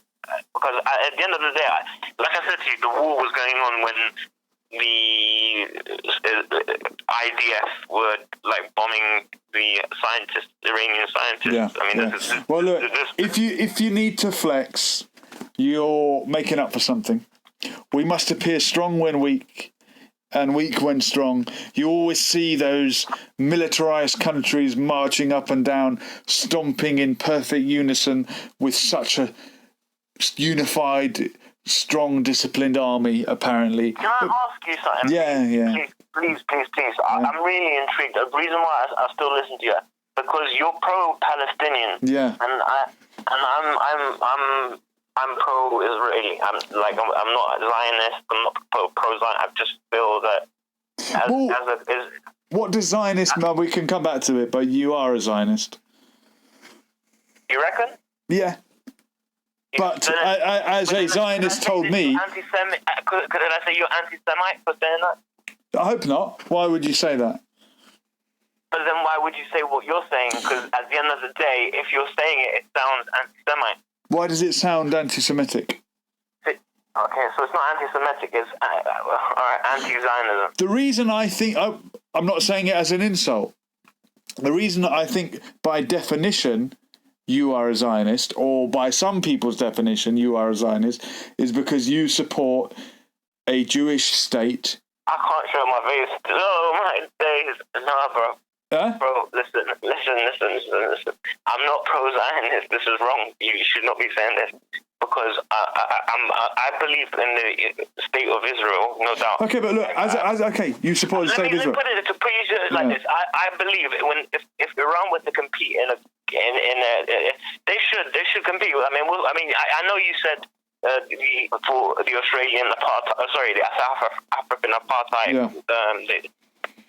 Speaker 2: Because at the end of the day, like I said to you, the war was going on when the IDF were like bombing the scientists, Iranian scientists.
Speaker 1: Yeah.
Speaker 2: I mean,
Speaker 1: well, look, if you need to flex, you're making up for something. We must appear strong when weak, and weak when strong. You always see those militarized countries marching up and down, stomping in perfect unison with such a unified, strong, disciplined army, apparently.
Speaker 2: Can I ask you something?
Speaker 1: Yeah.
Speaker 2: Please. I'm really intrigued. The reason why I still listen to you because you're pro-Palestinian.
Speaker 1: Yeah.
Speaker 2: And I'm pro-Israeli. I'm not a Zionist. I'm not pro-Zionist. I just feel that
Speaker 1: what does Zionist? We can come back to it, but you are a Zionist.
Speaker 2: You reckon?
Speaker 1: Yeah. But as a Zionist told me...
Speaker 2: Anti-Semite, could I say you're anti-Semite for saying that?
Speaker 1: I hope not. Why would you say that?
Speaker 2: But then why would you say what you're saying? Because at the end of the day, if you're saying it sounds anti-Semite.
Speaker 1: Why does it sound anti-Semitic?
Speaker 2: Okay, so it's not anti-Semitic, it's anti-Zionism.
Speaker 1: The reason I think... I'm not saying it as an insult. The reason I think, by definition, you are a Zionist, or by some people's definition, you are a Zionist, is because you support a Jewish state.
Speaker 2: I can't show my face. Oh, my days. No, bro.
Speaker 1: Huh?
Speaker 2: Bro, listen. I'm not pro-Zionist. This is wrong. You should not be saying this. Because I believe in the state of Israel, no doubt.
Speaker 1: Okay, but look, you support the state of Israel.
Speaker 2: Let me put it like this. I believe if Iran were to compete they should compete. I know you said for the Australian apartheid, the South African apartheid.
Speaker 1: Yeah.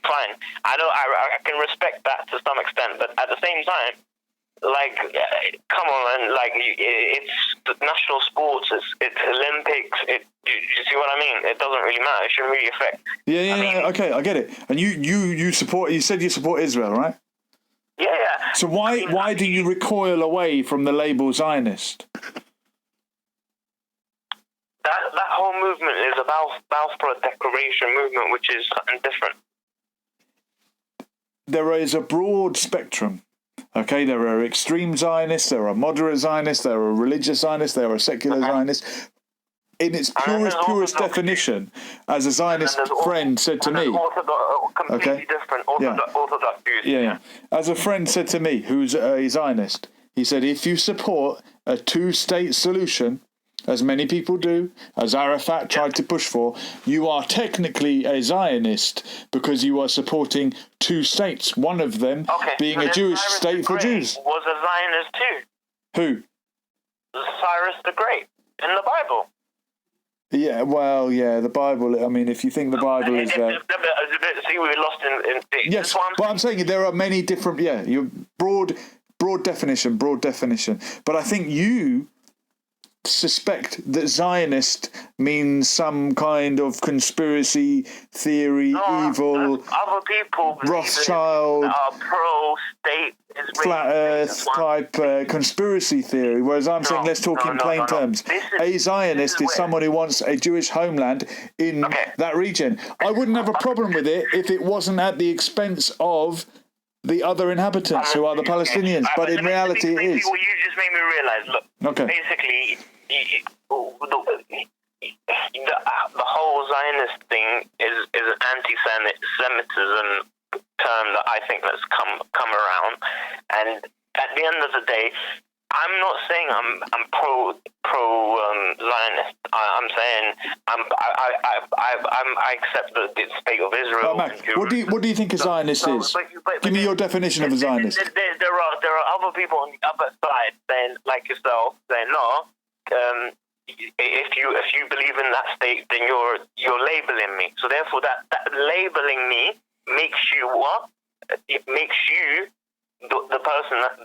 Speaker 2: Fine. I know I can respect that to some extent, but at the same time, like, come on, man, like, it's national sports, it's Olympics, you see what I mean? It doesn't really matter, it shouldn't really affect.
Speaker 1: Yeah, okay, I get it. And you said you support Israel, right?
Speaker 2: Yeah.
Speaker 1: So why do you recoil away from the label Zionist?
Speaker 2: That whole movement is a Balfour Declaration movement, which is something different.
Speaker 1: There is a broad spectrum. Okay, there are extreme Zionists, there are moderate Zionists, there are religious Zionists, there are secular Zionists. In its purest definition, as a Zionist friend said to me...
Speaker 2: Completely different Orthodox views.
Speaker 1: Yeah. As a friend said to me, who's a Zionist, He said, if you support a two-state solution, as many people do, as Arafat tried to push for, you are technically a Zionist because you are supporting two states, one of them being a Jewish state for Jews.
Speaker 2: Was a Zionist too.
Speaker 1: Who?
Speaker 2: Cyrus the Great in the Bible.
Speaker 1: Yeah, well, yeah, the Bible. I mean, if you think the Bible is...
Speaker 2: See, we're lost in
Speaker 1: yes, but I'm saying there are many different... Yeah, you broad definition. But I think you suspect that Zionist means some kind of conspiracy theory, evil,
Speaker 2: other people
Speaker 1: Rothschild,
Speaker 2: are pro-state,
Speaker 1: flat Earth type conspiracy theory. Whereas I'm saying, let's talk in plain terms. A Zionist is someone who wants a Jewish homeland in that region. I wouldn't have a problem with it if it wasn't at the expense of the other inhabitants who are the Palestinians, but in reality it is.
Speaker 2: What you just made me realise, look, basically, the whole Zionist thing is an anti-Semitism term that I think that's come around, and at the end of the day, I'm not saying I'm pro Zionist. I'm saying I accept the state of Israel.
Speaker 1: Mac, what do you think a Zionist is? Give me your definition of a Zionist.
Speaker 2: There are other people on the other side saying, like yourself, saying no. If you believe in that state, then you're labeling me. So therefore, that labeling me makes you what? It makes you the person that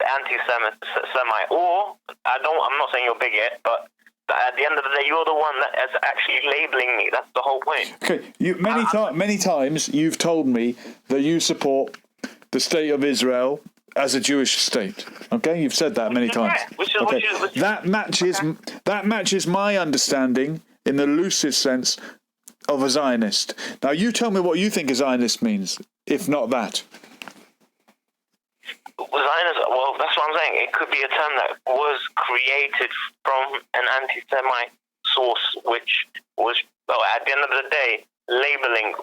Speaker 2: anti-Semite, or I'm not saying you're bigot, but at the end of the day, you're the one that is actually labeling me. That's the whole point.
Speaker 1: Okay, many times you've told me that you support the state of Israel as a Jewish state. Okay, you've said that many times. That matches my understanding in the loosest sense of a Zionist. Now, you tell me what you think a Zionist means, if not that.
Speaker 2: Zionist, well, that's what I'm saying. It could be a term that was created from an anti-Semite source, which was, at the end of the day, labeling.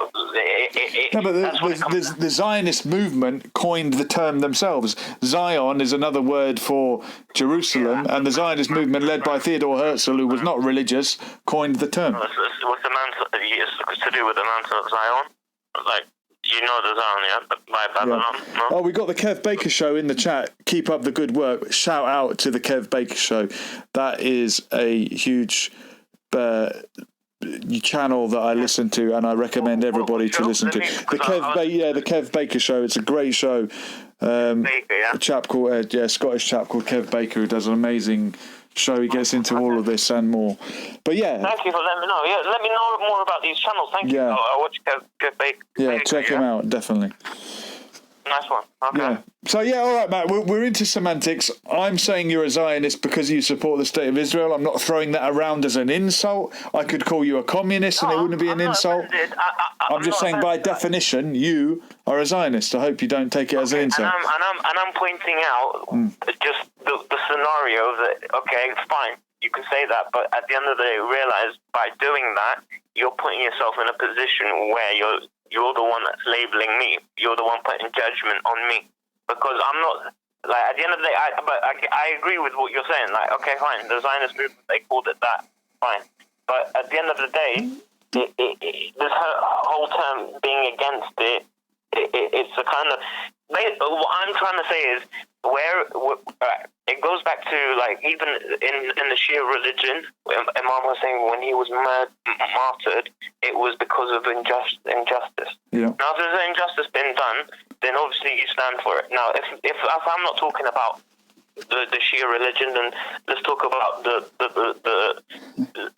Speaker 1: The Zionist movement coined the term themselves. Zion is another word for Jerusalem, and the Zionist movement, led by Theodor Herzl, who was not religious, coined the term.
Speaker 2: What's the mountain? It's to do with the mountain of Zion, like. You know the Zion, yeah? By Babylon.
Speaker 1: Yeah.
Speaker 2: No?
Speaker 1: Oh, we got the Kev Baker Show in the chat. Keep up the good work. Shout out to the Kev Baker Show. That is a huge channel that I listen to, and I recommend everybody to listen to. The Kev Baker Show. It's a great show. A chap called Scottish chap called Kev Baker, who does an amazing show. He gets into all of this and more. But yeah,
Speaker 2: thank you for letting me know. Yeah, let me know more about these channels. Thank you. I'll watch Kev Baker.
Speaker 1: Yeah, check him out, definitely.
Speaker 2: Nice one. Okay.
Speaker 1: Yeah. So yeah, all right, Matt. We're into semantics. I'm saying you're a Zionist because you support the state of Israel. I'm not throwing that around as an insult. I could call you a communist, and it wouldn't be an insult. I'm just saying, by definition, you are a Zionist. I hope you don't take it as an insult.
Speaker 2: And I'm pointing out just the scenario that it's fine. You can say that, but at the end of the day, realize by doing that, you're putting yourself in a position where you're the one that's labeling me. You're the one putting judgment on me, because I'm not. Like, at the end of the day, I agree with what you're saying. Like, okay, fine, the Zionist movement, they called it that, fine. But at the end of the day, this whole term being against it, it's a kind of. What I'm trying to say is where it goes back to, like, even in the Shia religion, Imam Hussein, when he was martyred, it was because of injustice.
Speaker 1: Yeah.
Speaker 2: Now, if there's an injustice been done, then obviously you stand for it. Now, if I'm not talking about the Shia religion, then let's talk about the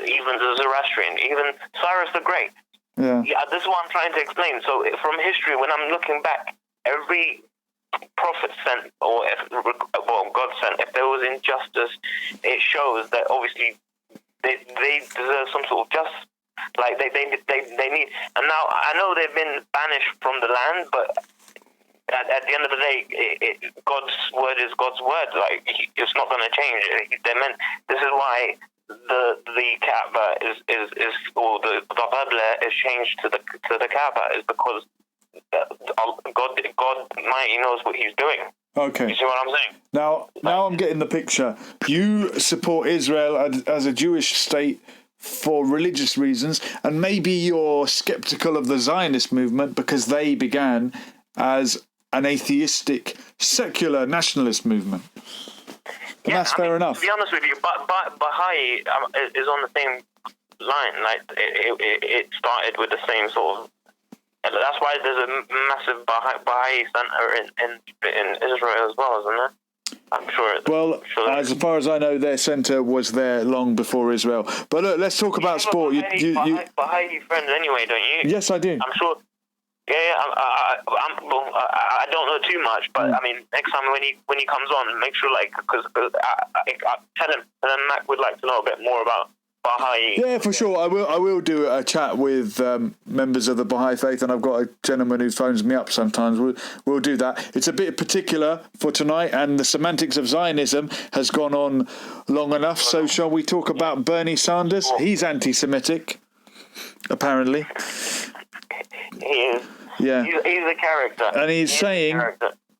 Speaker 2: even the Zoroastrian, even Cyrus the Great.
Speaker 1: Yeah.
Speaker 2: This is what I'm trying to explain. So from history, when I'm looking back, every prophet sent, or God sent, if there was injustice, it shows that obviously they deserve some sort of justice. Like they need. And now I know they've been banished from the land, but at the end of the day, God's word is God's word. Like, it's not going to change. This is why the Kaaba is or the Qibla is changed to the Kaaba, is because God Almighty knows what He's doing.
Speaker 1: Okay.
Speaker 3: You see what I'm saying?
Speaker 1: Now I'm getting the picture. You support Israel as a Jewish state for religious reasons, and maybe you're skeptical of the Zionist movement because they began as an atheistic, secular nationalist movement. And that's fair enough.
Speaker 2: To be honest with you, Baha'i is on the same line. Like it started with the same sort of. That's why there's a massive Baha'i center in Israel as well, isn't there? I'm sure.
Speaker 1: As far as I know, their center was there long before Israel. But look, let's talk about sport.
Speaker 2: Baha'i friends anyway, don't you?
Speaker 1: Yes, I do.
Speaker 2: I'm sure. Yeah, I don't know too much, but I mean, next time when he comes on, make sure because I tell him, and then Mac would like to know a bit more about Baha'i.
Speaker 1: Yeah, for sure. I will do a chat with members of the Baha'i faith, and I've got a gentleman who phones me up sometimes. We'll do that. It's a bit particular for tonight, and the semantics of Zionism has gone on long enough. So shall we talk about Bernie Sanders? He's anti-Semitic, apparently.
Speaker 2: He is.
Speaker 1: Yeah.
Speaker 2: He's a character.
Speaker 1: And he's saying,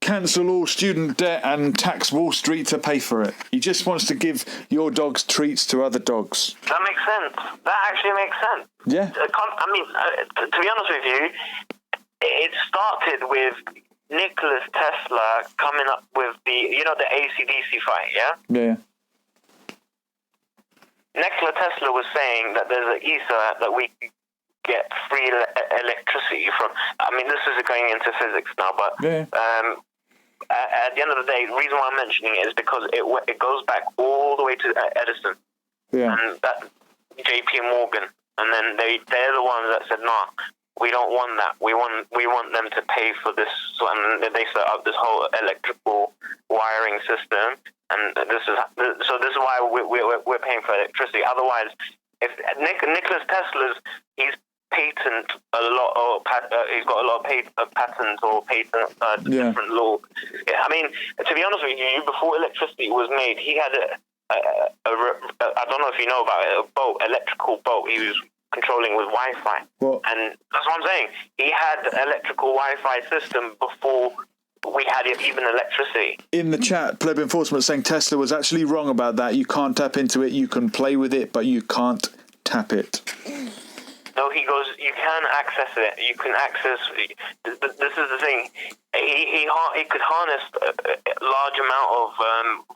Speaker 1: cancel all student debt and tax Wall Street to pay for it. He just wants to give your dogs treats to other dogs.
Speaker 2: That makes sense. That actually makes sense.
Speaker 1: Yeah.
Speaker 2: To be honest with you, it started with Nicholas Tesla coming up with the AC/DC fight, yeah?
Speaker 1: Yeah.
Speaker 2: Nikola Tesla was saying that there's an ether that we get free electricity from. I mean, this is going into physics now, but at the end of the day, the reason why I'm mentioning it is because it goes back all the way to Edison and J.P. Morgan, and then they're the ones that said, "No, we don't want that. We want them to pay for this." So, and they set up this whole electrical wiring system, and this is why we're paying for electricity. Otherwise, if Nicholas Tesla's he's patent a lot, or he's got a lot of patents or different law. I mean, to be honest with you, before electricity was made, he had I don't know if you know about it, electrical boat. He was controlling with Wi-Fi, and that's what I'm saying. He had electrical Wi-Fi system before we had even electricity. In the chat,
Speaker 1: Pleb Enforcement saying Tesla was actually wrong about that. You can't tap into it. You can play with it, but you can't tap it.
Speaker 2: No, he goes, you can access it. You can access. This is the thing. He could harness a large amount of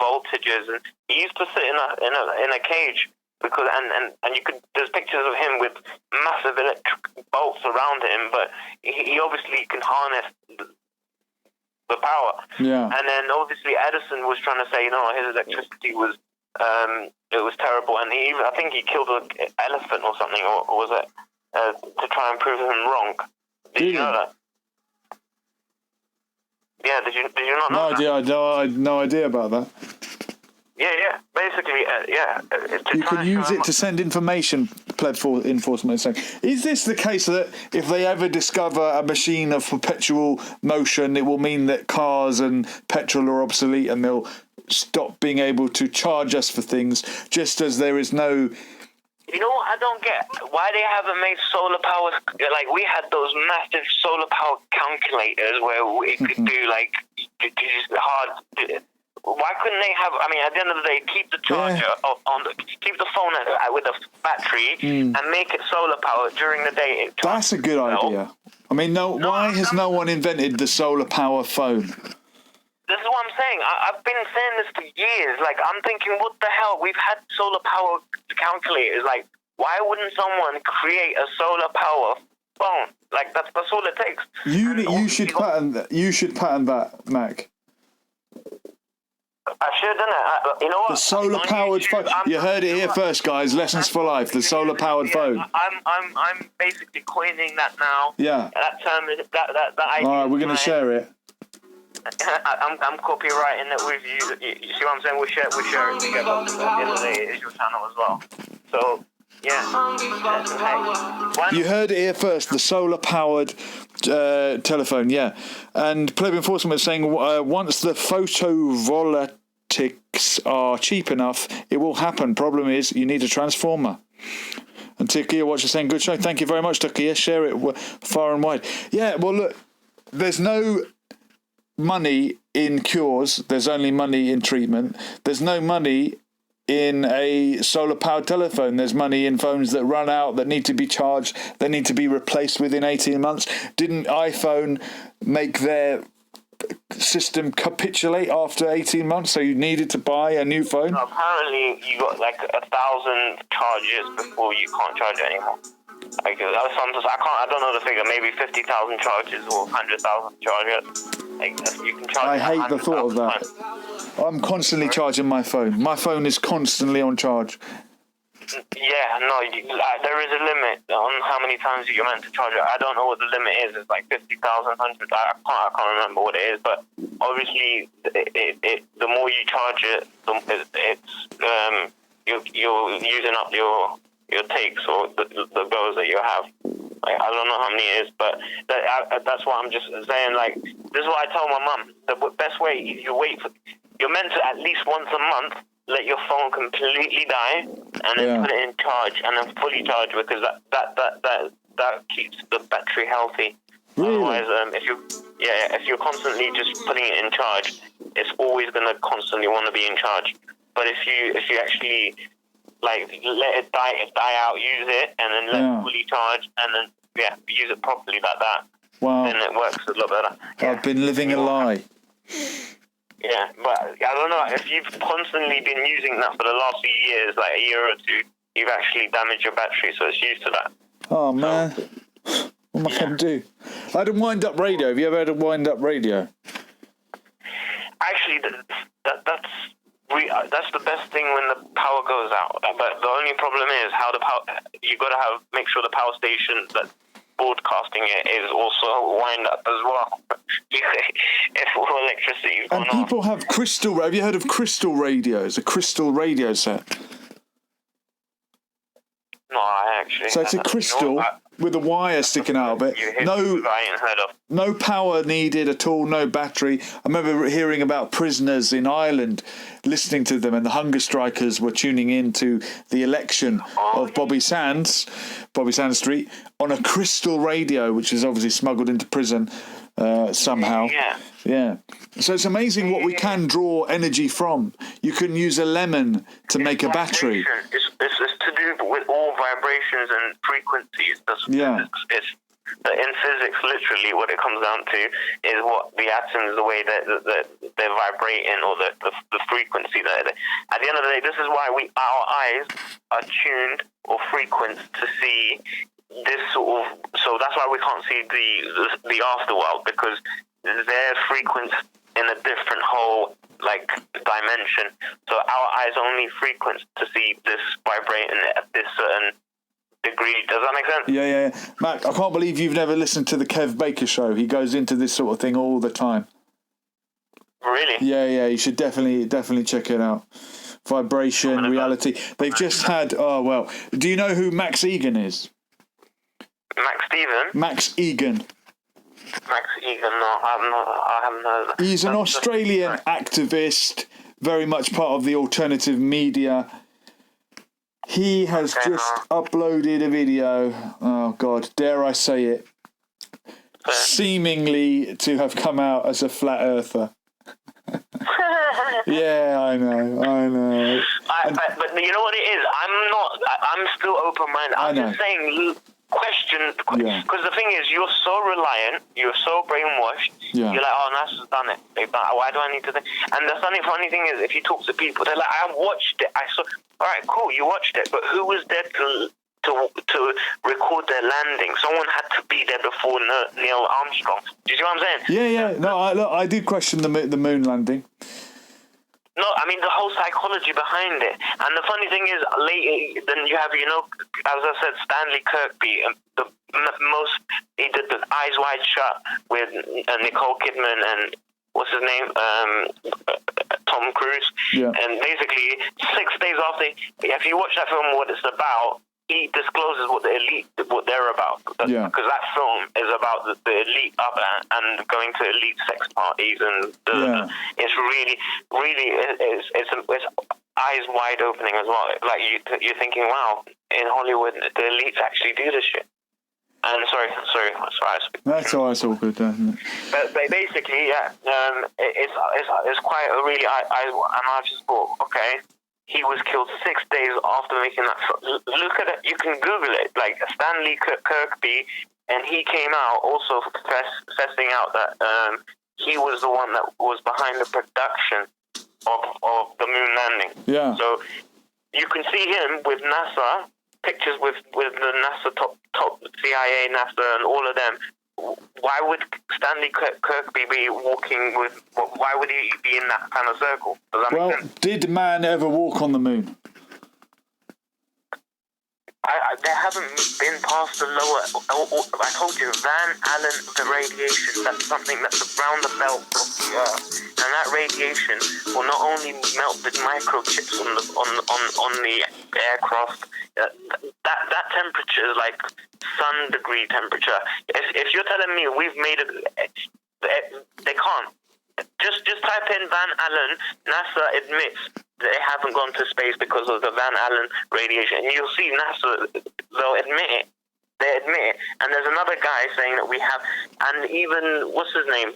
Speaker 2: voltages, and he used to sit in a cage because and you could. There's pictures of him with massive electric bolts around him, but he obviously can harness the power. Yeah. And then obviously Edison was trying to say, his electricity was it was terrible, and I think he killed an elephant or something, or was it to try and prove him wrong? Did you know that? Yeah, did you not know that?
Speaker 1: I had no idea about that.
Speaker 2: Yeah. Basically,
Speaker 1: you could use it to send information, Pleb Enforcement is saying. Is this the case that if they ever discover a machine of perpetual motion, it will mean that cars and petrol are obsolete and they'll stop being able to charge us for things, just as there is no...
Speaker 2: You know what I don't get? Why they haven't made solar power... Like, we had those massive solar power calculators where we could do, hard... Why couldn't they have? I mean, at the end of the day, keep the charger keep the phone with a battery and make it solar power during the day.
Speaker 1: That's a good idea. I mean, why has no one invented the solar power phone?
Speaker 2: This is what I'm saying. I've been saying this for years. Like, I'm thinking, what the hell? We've had solar power calculators. Like, why wouldn't someone create a solar power phone? Like, that's all it takes.
Speaker 1: You should patent that. You should patent that, Mac.
Speaker 2: I should have done it. You know what?
Speaker 1: The solar-powered phone. You heard it here first, guys. Lessons for life. The solar-powered phone.
Speaker 2: I'm basically coining that now.
Speaker 1: Yeah.
Speaker 2: That term, that idea.
Speaker 1: All right, we're going to share it.
Speaker 2: I'm copywriting it with you. You see what I'm saying? We share it together. At the end of the day, it is your channel as well. So, yeah.
Speaker 1: You heard it here first. The solar-powered telephone, yeah. And Pleb Enforcement is saying once the photovoltaics are cheap enough, it will happen. Problem is, you need a transformer. And Takia Watch is saying, good show. Thank you very much, Takia. Share it far and wide. Yeah, well, look, there's no money in cures. There's only money in treatment. There's no money in a solar-powered telephone. There's money in phones that run out, that need to be charged, that need to be replaced within 18 months. Didn't iPhone make their system capitulate after 18 months, so you needed to buy a new phone?
Speaker 3: No, apparently you got like 1,000 charges before you can't charge it anymore. Like I don't know the figure. Maybe 50,000 charges or 100,000 charges. Like you can charge.
Speaker 1: I hate the thought of that. I'm constantly charging my phone. My phone is constantly on charge.
Speaker 3: Yeah, no, there is a limit on how many times you're meant to charge it. I don't know what the limit is. It's like 50,000, 100. I can't remember what it is. But obviously, the more you charge it, you're using up your takes or the goals that you have. Like, I don't know how many it is, but that's what I'm just saying. Like, this is what I tell my mum. The best way is you're meant to at least once a month let your phone completely die and then put it in charge and then fully charge, because that keeps the battery healthy.
Speaker 1: Really?
Speaker 3: Otherwise, if you're constantly just putting it in charge, it's always going to constantly want to be in charge. But if you actually like let it die out, use it, and then let it fully charge, and then use it properly like that, then it works a lot better.
Speaker 1: I've been living a lie.
Speaker 3: Yeah, but I don't know, if you've constantly been using that for the last few years, like a year or two, you've actually damaged your battery, so it's used to that.
Speaker 1: Oh, man. What am I going to do? I had a wind-up radio. Have you ever had a wind-up radio?
Speaker 3: Actually, that's the best thing when the power goes out. But the only problem is how the power. You got to make sure the power station that broadcasting it is also wind up as well. If all electricity is
Speaker 1: and people have crystal. Have you heard of crystal radios? A crystal radio set.
Speaker 3: No, I actually.
Speaker 1: So it's a crystal with a wire sticking out of it.
Speaker 3: I ain't heard of.
Speaker 1: No power needed at all, no battery. I remember hearing about prisoners in Ireland, listening to them, and the hunger strikers were tuning in to the election of Bobby Sands Street, on a crystal radio, which is obviously smuggled into prison somehow. Yeah. So it's amazing what we can draw energy from. You can use a lemon to make a battery.
Speaker 3: It's to do with all vibrations and frequencies. In physics, literally, what it comes down to is what the atoms, the way that they're vibrating, or the frequency. At the end of the day, this is why our eyes are tuned or frequent to see this sort of. So that's why we can't see the afterworld, because they're frequent in a different whole dimension. So our eyes only frequent to see this vibrating at this certain degree. Does that make sense?
Speaker 1: Yeah. Matt, I can't believe you've never listened to the Kev Baker show. He goes into this sort of thing all the time.
Speaker 3: Really?
Speaker 1: Yeah, you should definitely check it out. Vibration, reality. They've just had, do you know who Max Egan is? Max Egan. No, I haven't heard of that. He's an Australian activist, very much part of the alternative media. He has just uploaded a video, oh God, dare I say it, seemingly to have come out as a flat earther. Yeah, I know.
Speaker 3: But you know what it is? I'm still open-minded. I'm just saying, question, because the thing is, you're so reliant, you're so brainwashed, you're like, oh, NASA's done it, they've done it, why do I need to think? And the funny thing is, if you talk to people, they're like, I watched it, I saw, all right, cool, you watched it, but who was there to record their landing? Someone had to be there before Neil Armstrong. Do you see what I'm saying?
Speaker 1: Yeah. No, I did question the moon landing.
Speaker 3: No, I mean the whole psychology behind it. And the funny thing is, then you have, as I said, Stanley Kirkby, he did the Eyes Wide Shut with Nicole Kidman and what's his name, Tom Cruise. Yeah. And basically, 6 days after, if you watch that film, what it's about, he discloses what they're about, because that film is about the elite up and going to elite sex parties, and it's really it's eyes wide opening as well. Like you're thinking, wow, in Hollywood the elites actually do this shit, And sorry.
Speaker 1: That's all. It's all good, isn't it?
Speaker 3: But basically, yeah, it's quite a really. I just thought, okay, he was killed 6 days after making that. Look at it. You can Google it. Like Stanley Kirkby, and he came out also fessing out that he was the one that was behind the production of the moon landing.
Speaker 1: Yeah.
Speaker 3: So you can see him with NASA, pictures with the NASA top CIA, NASA, and all of them. Why would Stanley Kirkby be walking with? Why would he be in that kind of circle? Does that make sense?
Speaker 1: Did man ever walk on the moon?
Speaker 3: They haven't been past the lower. I told you, Van Allen, the radiation. That's something that's around the belt of the Earth, and that radiation will not only melt the microchips on the aircraft. That temperature is like sun degree temperature. If you're telling me we've made they can't. Just type in Van Allen. NASA admits they haven't gone to space because of the Van Allen radiation. And you'll see NASA, they'll admit it. They admit it. And there's another guy saying that we have, and even, what's his name?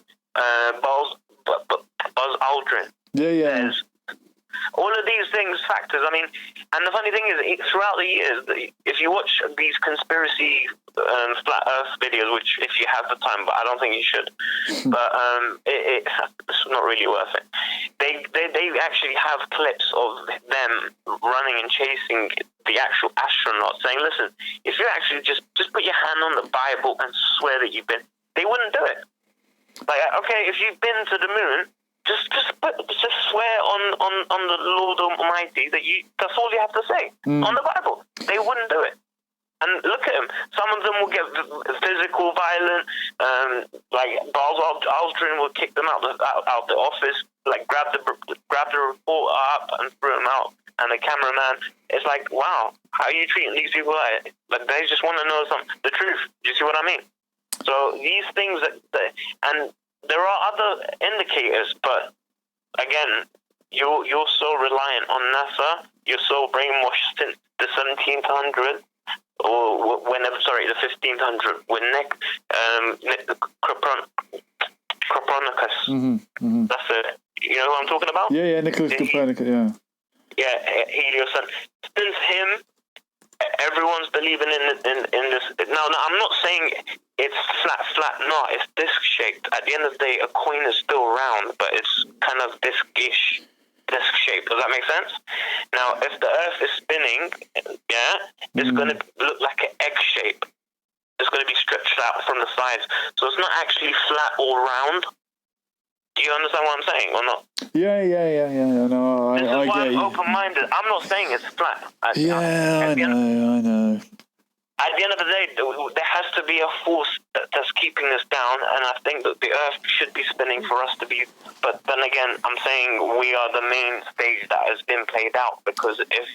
Speaker 3: Buzz Aldrin.
Speaker 1: Yeah.
Speaker 3: Says, all of these things, factors. I mean, and the funny thing is, throughout the years, if you watch these conspiracy flat Earth videos, which if you have the time, but I don't think you should, but it's not really worth it. They actually have clips of them running and chasing the actual astronauts, saying, "Listen, if you actually just put your hand on the Bible and swear that you've been," they wouldn't do it. Like, okay, if you've been to the moon. Just swear on the Lord Almighty that's all you have to say on the Bible. They wouldn't do it. And look at them. Some of them will get physical, violent. Like Buzz Aldrin will kick them out the office. Like grab the reporter up and threw him out. And the cameraman. It's like, wow, how are you treating these people? Like they just want to know the truth. Do you see what I mean? So these things and there are other indicators, but again, you're so reliant on NASA. You're so brainwashed since the 1700s, or whenever. Sorry, the 1500s. When Copernicus.
Speaker 1: Mm-hmm.
Speaker 3: That's it. You know what I'm talking about?
Speaker 1: Yeah, Nicholas Copernicus. Yeah.
Speaker 3: Yeah, Helios. Since him, everyone's believing in this. No, I'm not saying it's flat. No, it's disc shaped. At the end of the day, a coin is still round, but it's kind of disc shape. Does that make sense? Now, if the Earth is spinning, it's going to look like an egg shape. It's going to be stretched out from the sides, so it's not actually flat or round. Do you understand what I'm saying or not?
Speaker 1: Yeah. No,
Speaker 3: this is
Speaker 1: I
Speaker 3: why
Speaker 1: get
Speaker 3: I'm
Speaker 1: you.
Speaker 3: open-minded. I'm not saying it's flat.
Speaker 1: I know.
Speaker 3: At the end of the day, there has to be a force that's keeping us down, and I think that the Earth should be spinning for us to be. But then again, I'm saying we are the main stage that has been played out, because if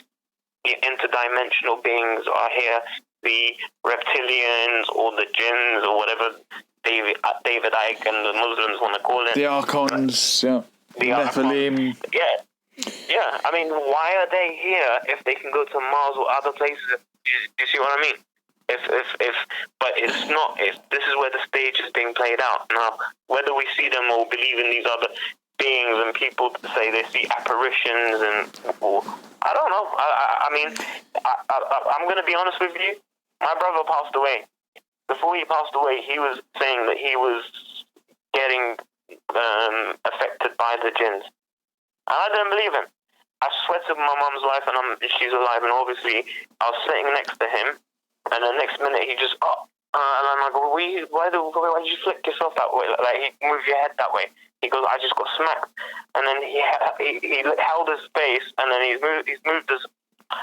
Speaker 3: the interdimensional beings are here, the reptilians or the jinns or whatever David Icke and the Muslims want to call it.
Speaker 1: The Archons, The Nephilim.
Speaker 3: Yeah. I mean, why are they here if they can go to Mars or other places? Do you see what I mean? But it's not. This is where the stage is being played out now. Whether we see them or believe in these other beings, and people say they see apparitions, I don't know. I mean, I'm going to be honest with you. My brother passed away. Before he passed away, he was saying that he was getting affected by the jinns. And I didn't believe him. I swear to my mum's life, and she's alive, and obviously I was sitting next to him, and the next minute he just, and I'm like, why did you flick yourself that way? Like, he moved your head that way. He goes, I just got smacked. And then he held his face, and then he's moved his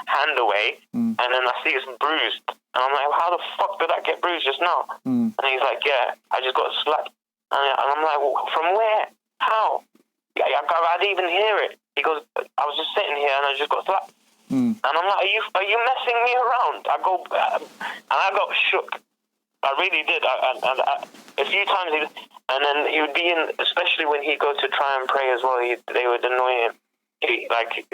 Speaker 3: hand away, and then I see it's bruised. And I'm like, how the fuck did that get bruised just now? And he's like, yeah, I just got slapped. And I'm like, well, from where? How? I didn't even hear it. He goes, I was just sitting here and I just got slapped. And I'm like, are you messing me around? And I got shook. I really did. And a few times and then he would be in, especially when he'd go to try and pray as well, they would annoy him. They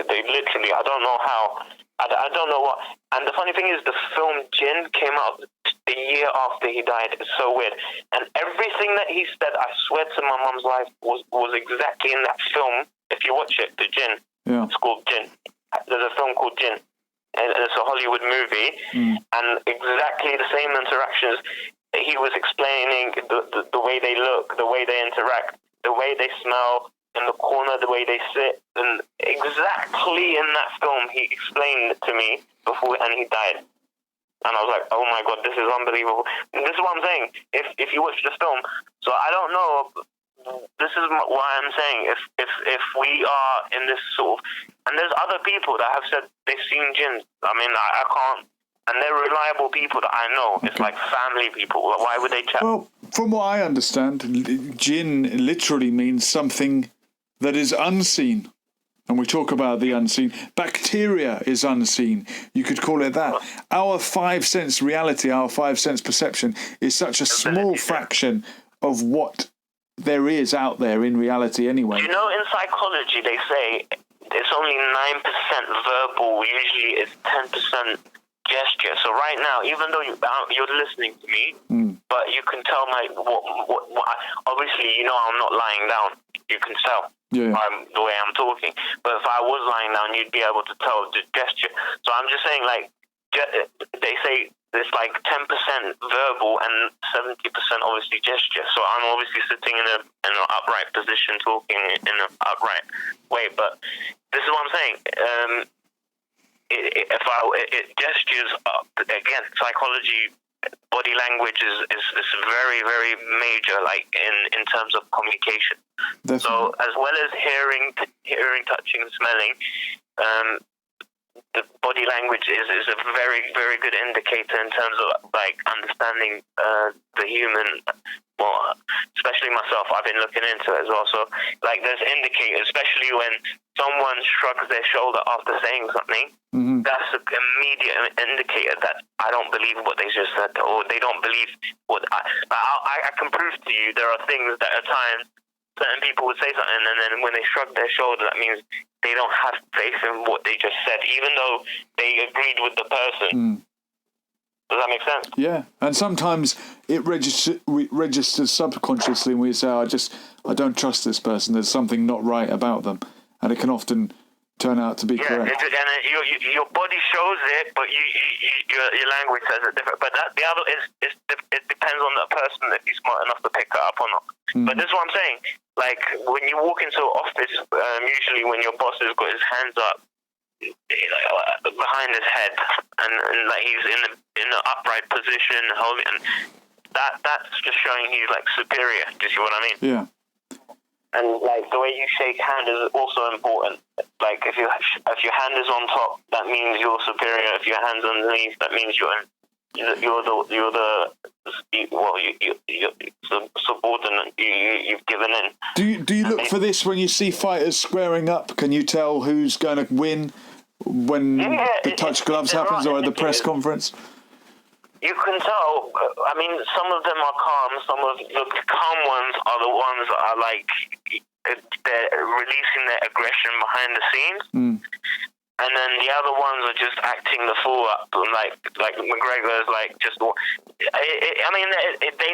Speaker 3: literally, I don't know how. I don't know what. And the funny thing is, the film Jinn came out
Speaker 2: a year after he died. It's so weird. And everything that he said, I swear to my mum's life, was exactly in that film. If you watch it, The Jinn.
Speaker 1: Yeah.
Speaker 2: It's called Jinn. There's a film called Jinn. And it's a Hollywood movie. And exactly the same interactions. He was explaining the way they look, the way they interact, the way they smell, in the corner, the way they sit. And exactly in that film, he explained it to me before, and he died. And I was like, oh my God, this is unbelievable. And this is what I'm saying. If you watch the film, so I don't know. This is why I'm saying if we are in this sort of, and there's other people that have said they've seen jinns. I mean, I can't, and they're reliable people that I know. It's like family people. Why would they chat?
Speaker 1: Well, from what I understand, jinn literally means something that is unseen. And we talk about the unseen. Bacteria is unseen. You could call it that. Our 5 sense reality, our 5 sense perception is such a small fraction of what there is out there in reality anyway.
Speaker 2: You know, in psychology, they say it's only 9% verbal. Usually it's 10% gesture. So right now, even though you're listening to me, but you can tell what obviously, you know, I'm not lying down. You can tell.
Speaker 1: Yeah.
Speaker 2: The way I'm talking. But if I was lying down, you'd be able to tell the gesture. So I'm just saying, like, they say it's like 10% verbal and 70% obviously gesture. So I'm obviously sitting in an upright position, talking in an upright way. But this is what I'm saying. Gestures, again, psychology, body language is very, very major, like in terms of communication. Definitely. So as well as hearing, touching, smelling, the body language is a very, very good indicator in terms of like understanding the human. Well, especially myself, I've been looking into it as well. So like there's indicators, especially when someone shrugs their shoulder after saying something. That's an immediate indicator that I don't believe what they just said, or they don't believe what I can prove to you. There are things that at times certain people would say something, and then when they shrug their shoulder, that means they don't have faith in what they just said, even though they agreed with the person. Does that make sense?
Speaker 1: Yeah, and sometimes it registers subconsciously, and we say, I don't trust this person. There's something not right about them, and it can often turn out to be correct.
Speaker 2: And your body shows it, but your language says it different. But the other is it depends on the person if he's smart enough to pick that up or not. But this is what I'm saying. Like when you walk into an office, usually when your boss has got his hands up behind his head, and like he's in an upright position, holding, and that's just showing he's like superior. Do you see what I mean?
Speaker 1: Yeah.
Speaker 2: And like the way you shake hand is also important. Like if your hand is on top, that means you're superior. If your hand's underneath, that means you're the subordinate. You've given in.
Speaker 1: Do you look for this when you see fighters squaring up? Can you tell who's going to win when the touch gloves happens or at the press conference?
Speaker 2: You can tell. I mean, some of them are calm. Some of the calm ones are the ones that are like they're releasing their aggression behind the scenes, and then the other ones are just acting the fool up. Like McGregor is like just. They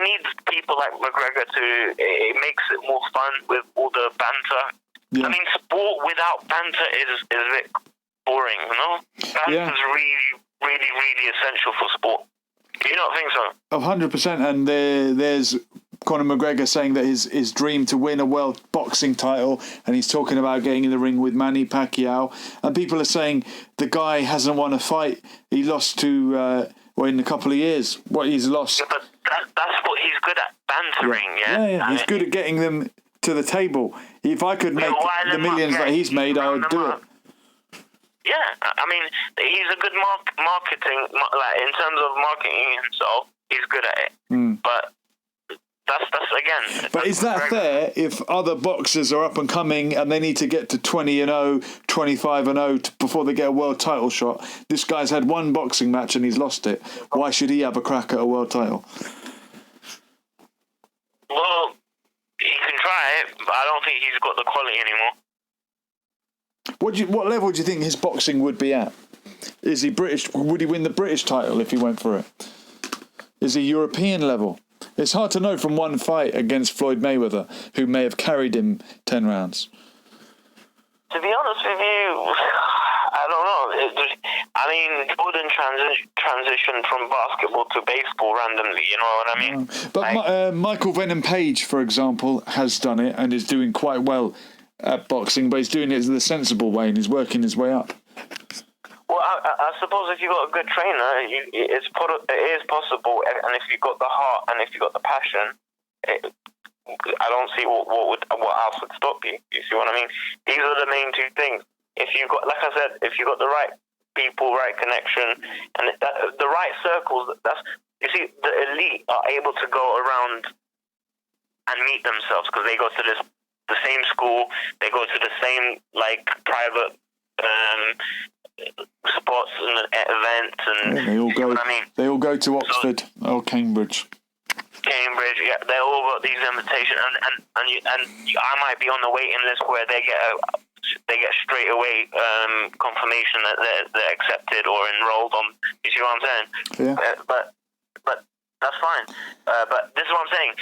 Speaker 2: need people like McGregor to. It makes it more fun with all the banter. Yeah. I mean, sport without banter is a bit boring, you know. Banter is really, really, really essential for sport. Do you not think so?
Speaker 1: 100%. And there's Conor McGregor saying that his dream to win a world boxing title, and he's talking about getting in the ring with Manny Pacquiao. And people are saying the guy hasn't won a fight. He lost to, in a couple of years. What he's lost.
Speaker 2: Yeah, but that's what he's good at, bantering, yeah?
Speaker 1: He's good at getting them to the table. If I could make the millions that he's made, I would do it.
Speaker 2: Yeah, I mean, he's a good marketing, like in terms of marketing himself, he's good at it. But that's again.
Speaker 1: But is that fair if other boxers are up and coming and they need to get to 20-0, 25-0 before they get a world title shot? This guy's had one boxing match and he's lost it. Why should he have a crack at a world title?
Speaker 2: Well, he can try it, but I don't think he's got the quality anymore.
Speaker 1: What level do you think his boxing would be at? Is he British? Would he win the British title if he went for it? is a European level. It's hard to know from one fight against Floyd Mayweather, who may have carried him 10 rounds.
Speaker 2: To be honest with you, I don't know. I mean, Jordan transitioned from basketball to baseball randomly, you know what I mean?
Speaker 1: But Michael Venom Page, for example, has done it and is doing quite well at boxing, but he's doing it the sensible way and he's working his way up.
Speaker 2: Well, I suppose if you've got a good trainer, it is possible, and if you've got the heart and if you've got the passion, I don't see what else would stop you. You see what I mean? These are the main two things. If you got, like I said, if you got the right people, right connection, and the right circles, you see, the elite are able to go around and meet themselves because they go to the same school, they go to the same private sports and events, and
Speaker 1: they all go.
Speaker 2: What I mean?
Speaker 1: They all go to Oxford or Cambridge.
Speaker 2: Yeah, they all got these invitations, and I might be on the waiting list where they get straight away confirmation that they're accepted or enrolled on. You see what I'm saying?
Speaker 1: Yeah.
Speaker 2: But that's fine. But this is what I'm saying.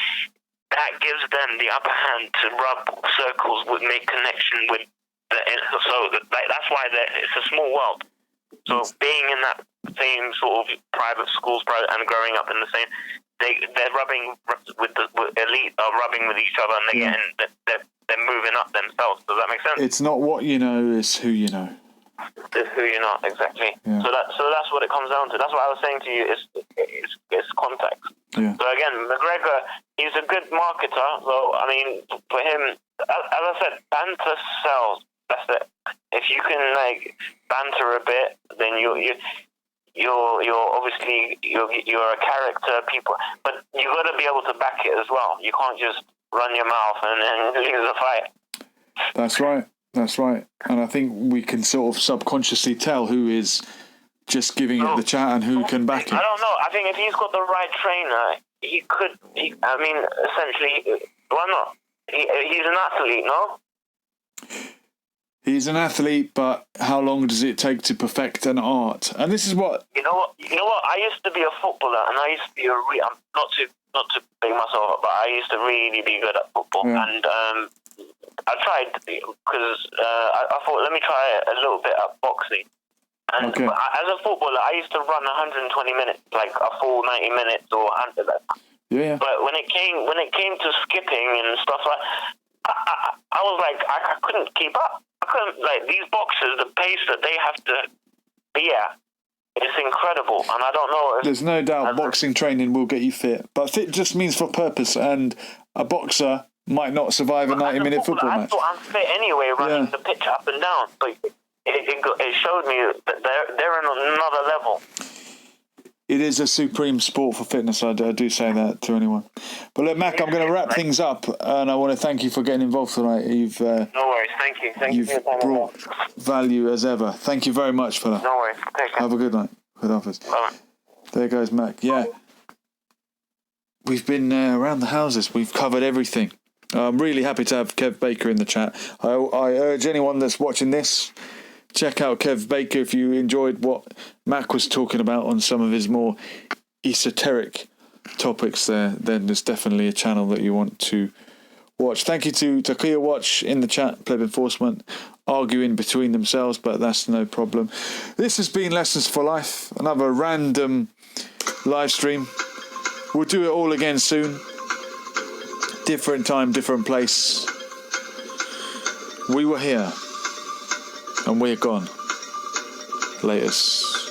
Speaker 2: That gives them the upper hand to rub circles, make connection with. That's why it's a small world. So being in that same sort of private schools, and growing up in the same, they're rubbing with the elite are rubbing with each other, and they're moving up themselves. Does that make sense?
Speaker 1: It's not what you know; it's who you know.
Speaker 2: It's who you're not, exactly.
Speaker 1: Yeah.
Speaker 2: So that's what it comes down to. That's what I was saying to you. It's context.
Speaker 1: Yeah.
Speaker 2: So again, McGregor, he's a good marketer. So I mean, for him, as I said, banter sells. That's it. If you can banter a bit, then you're obviously you're a character, people. But you got to be able to back it as well. You can't just run your mouth and then lose a fight.
Speaker 1: That's right. That's right. And I think we can sort of subconsciously tell who is just giving it the chat and who can back it.
Speaker 2: I don't know. I think if he's got the right trainer, he could. Essentially, why not? He's an athlete, no?
Speaker 1: He's an athlete, but how long does it take to perfect an art? And this is what
Speaker 2: you know. What? I used to be a footballer, and I used to be I'm not to big myself up, but I used to really be good at football.
Speaker 1: Yeah.
Speaker 2: And I tried because I thought, let me try a little bit at boxing. And
Speaker 1: okay.
Speaker 2: As a footballer, I used to run 120 minutes, like a full 90 minutes or under that.
Speaker 1: Yeah.
Speaker 2: But when it came to skipping and stuff I was like, I couldn't keep up. I couldn't, these boxers, the pace that they have to be at, it's incredible. And I don't know if...
Speaker 1: There's no doubt boxing training will get you fit. But fit just means for purpose, and a boxer might not survive a 90-minute football match.
Speaker 2: I thought I'm fit anyway, running the pitch up and down. But it showed me that they're on another level.
Speaker 1: It is a supreme sport for fitness. I do say that to anyone. But look, Mac, I'm going to wrap things up, and I want to thank you for getting involved tonight. You've
Speaker 2: no worries. Thank you.
Speaker 1: You've brought value as ever. Thank you very much for that.
Speaker 2: No worries. Take care.
Speaker 1: Have a good night. With office.
Speaker 2: Bye.
Speaker 1: There goes Mac. Yeah. We've been around the houses. We've covered everything. I'm really happy to have Kev Baker in the chat. I urge anyone that's watching this, check out Kev Baker if you enjoyed what Mac was talking about on some of his more esoteric topics there. Then there's definitely a channel that you want to watch. Thank you to Takia Watch in the chat, Pleb Enforcement, arguing between themselves, but that's no problem. This has been Lessons for Life, another random live stream. We'll do it all again soon. Different time, different place. We were here. And we're gone. Latest.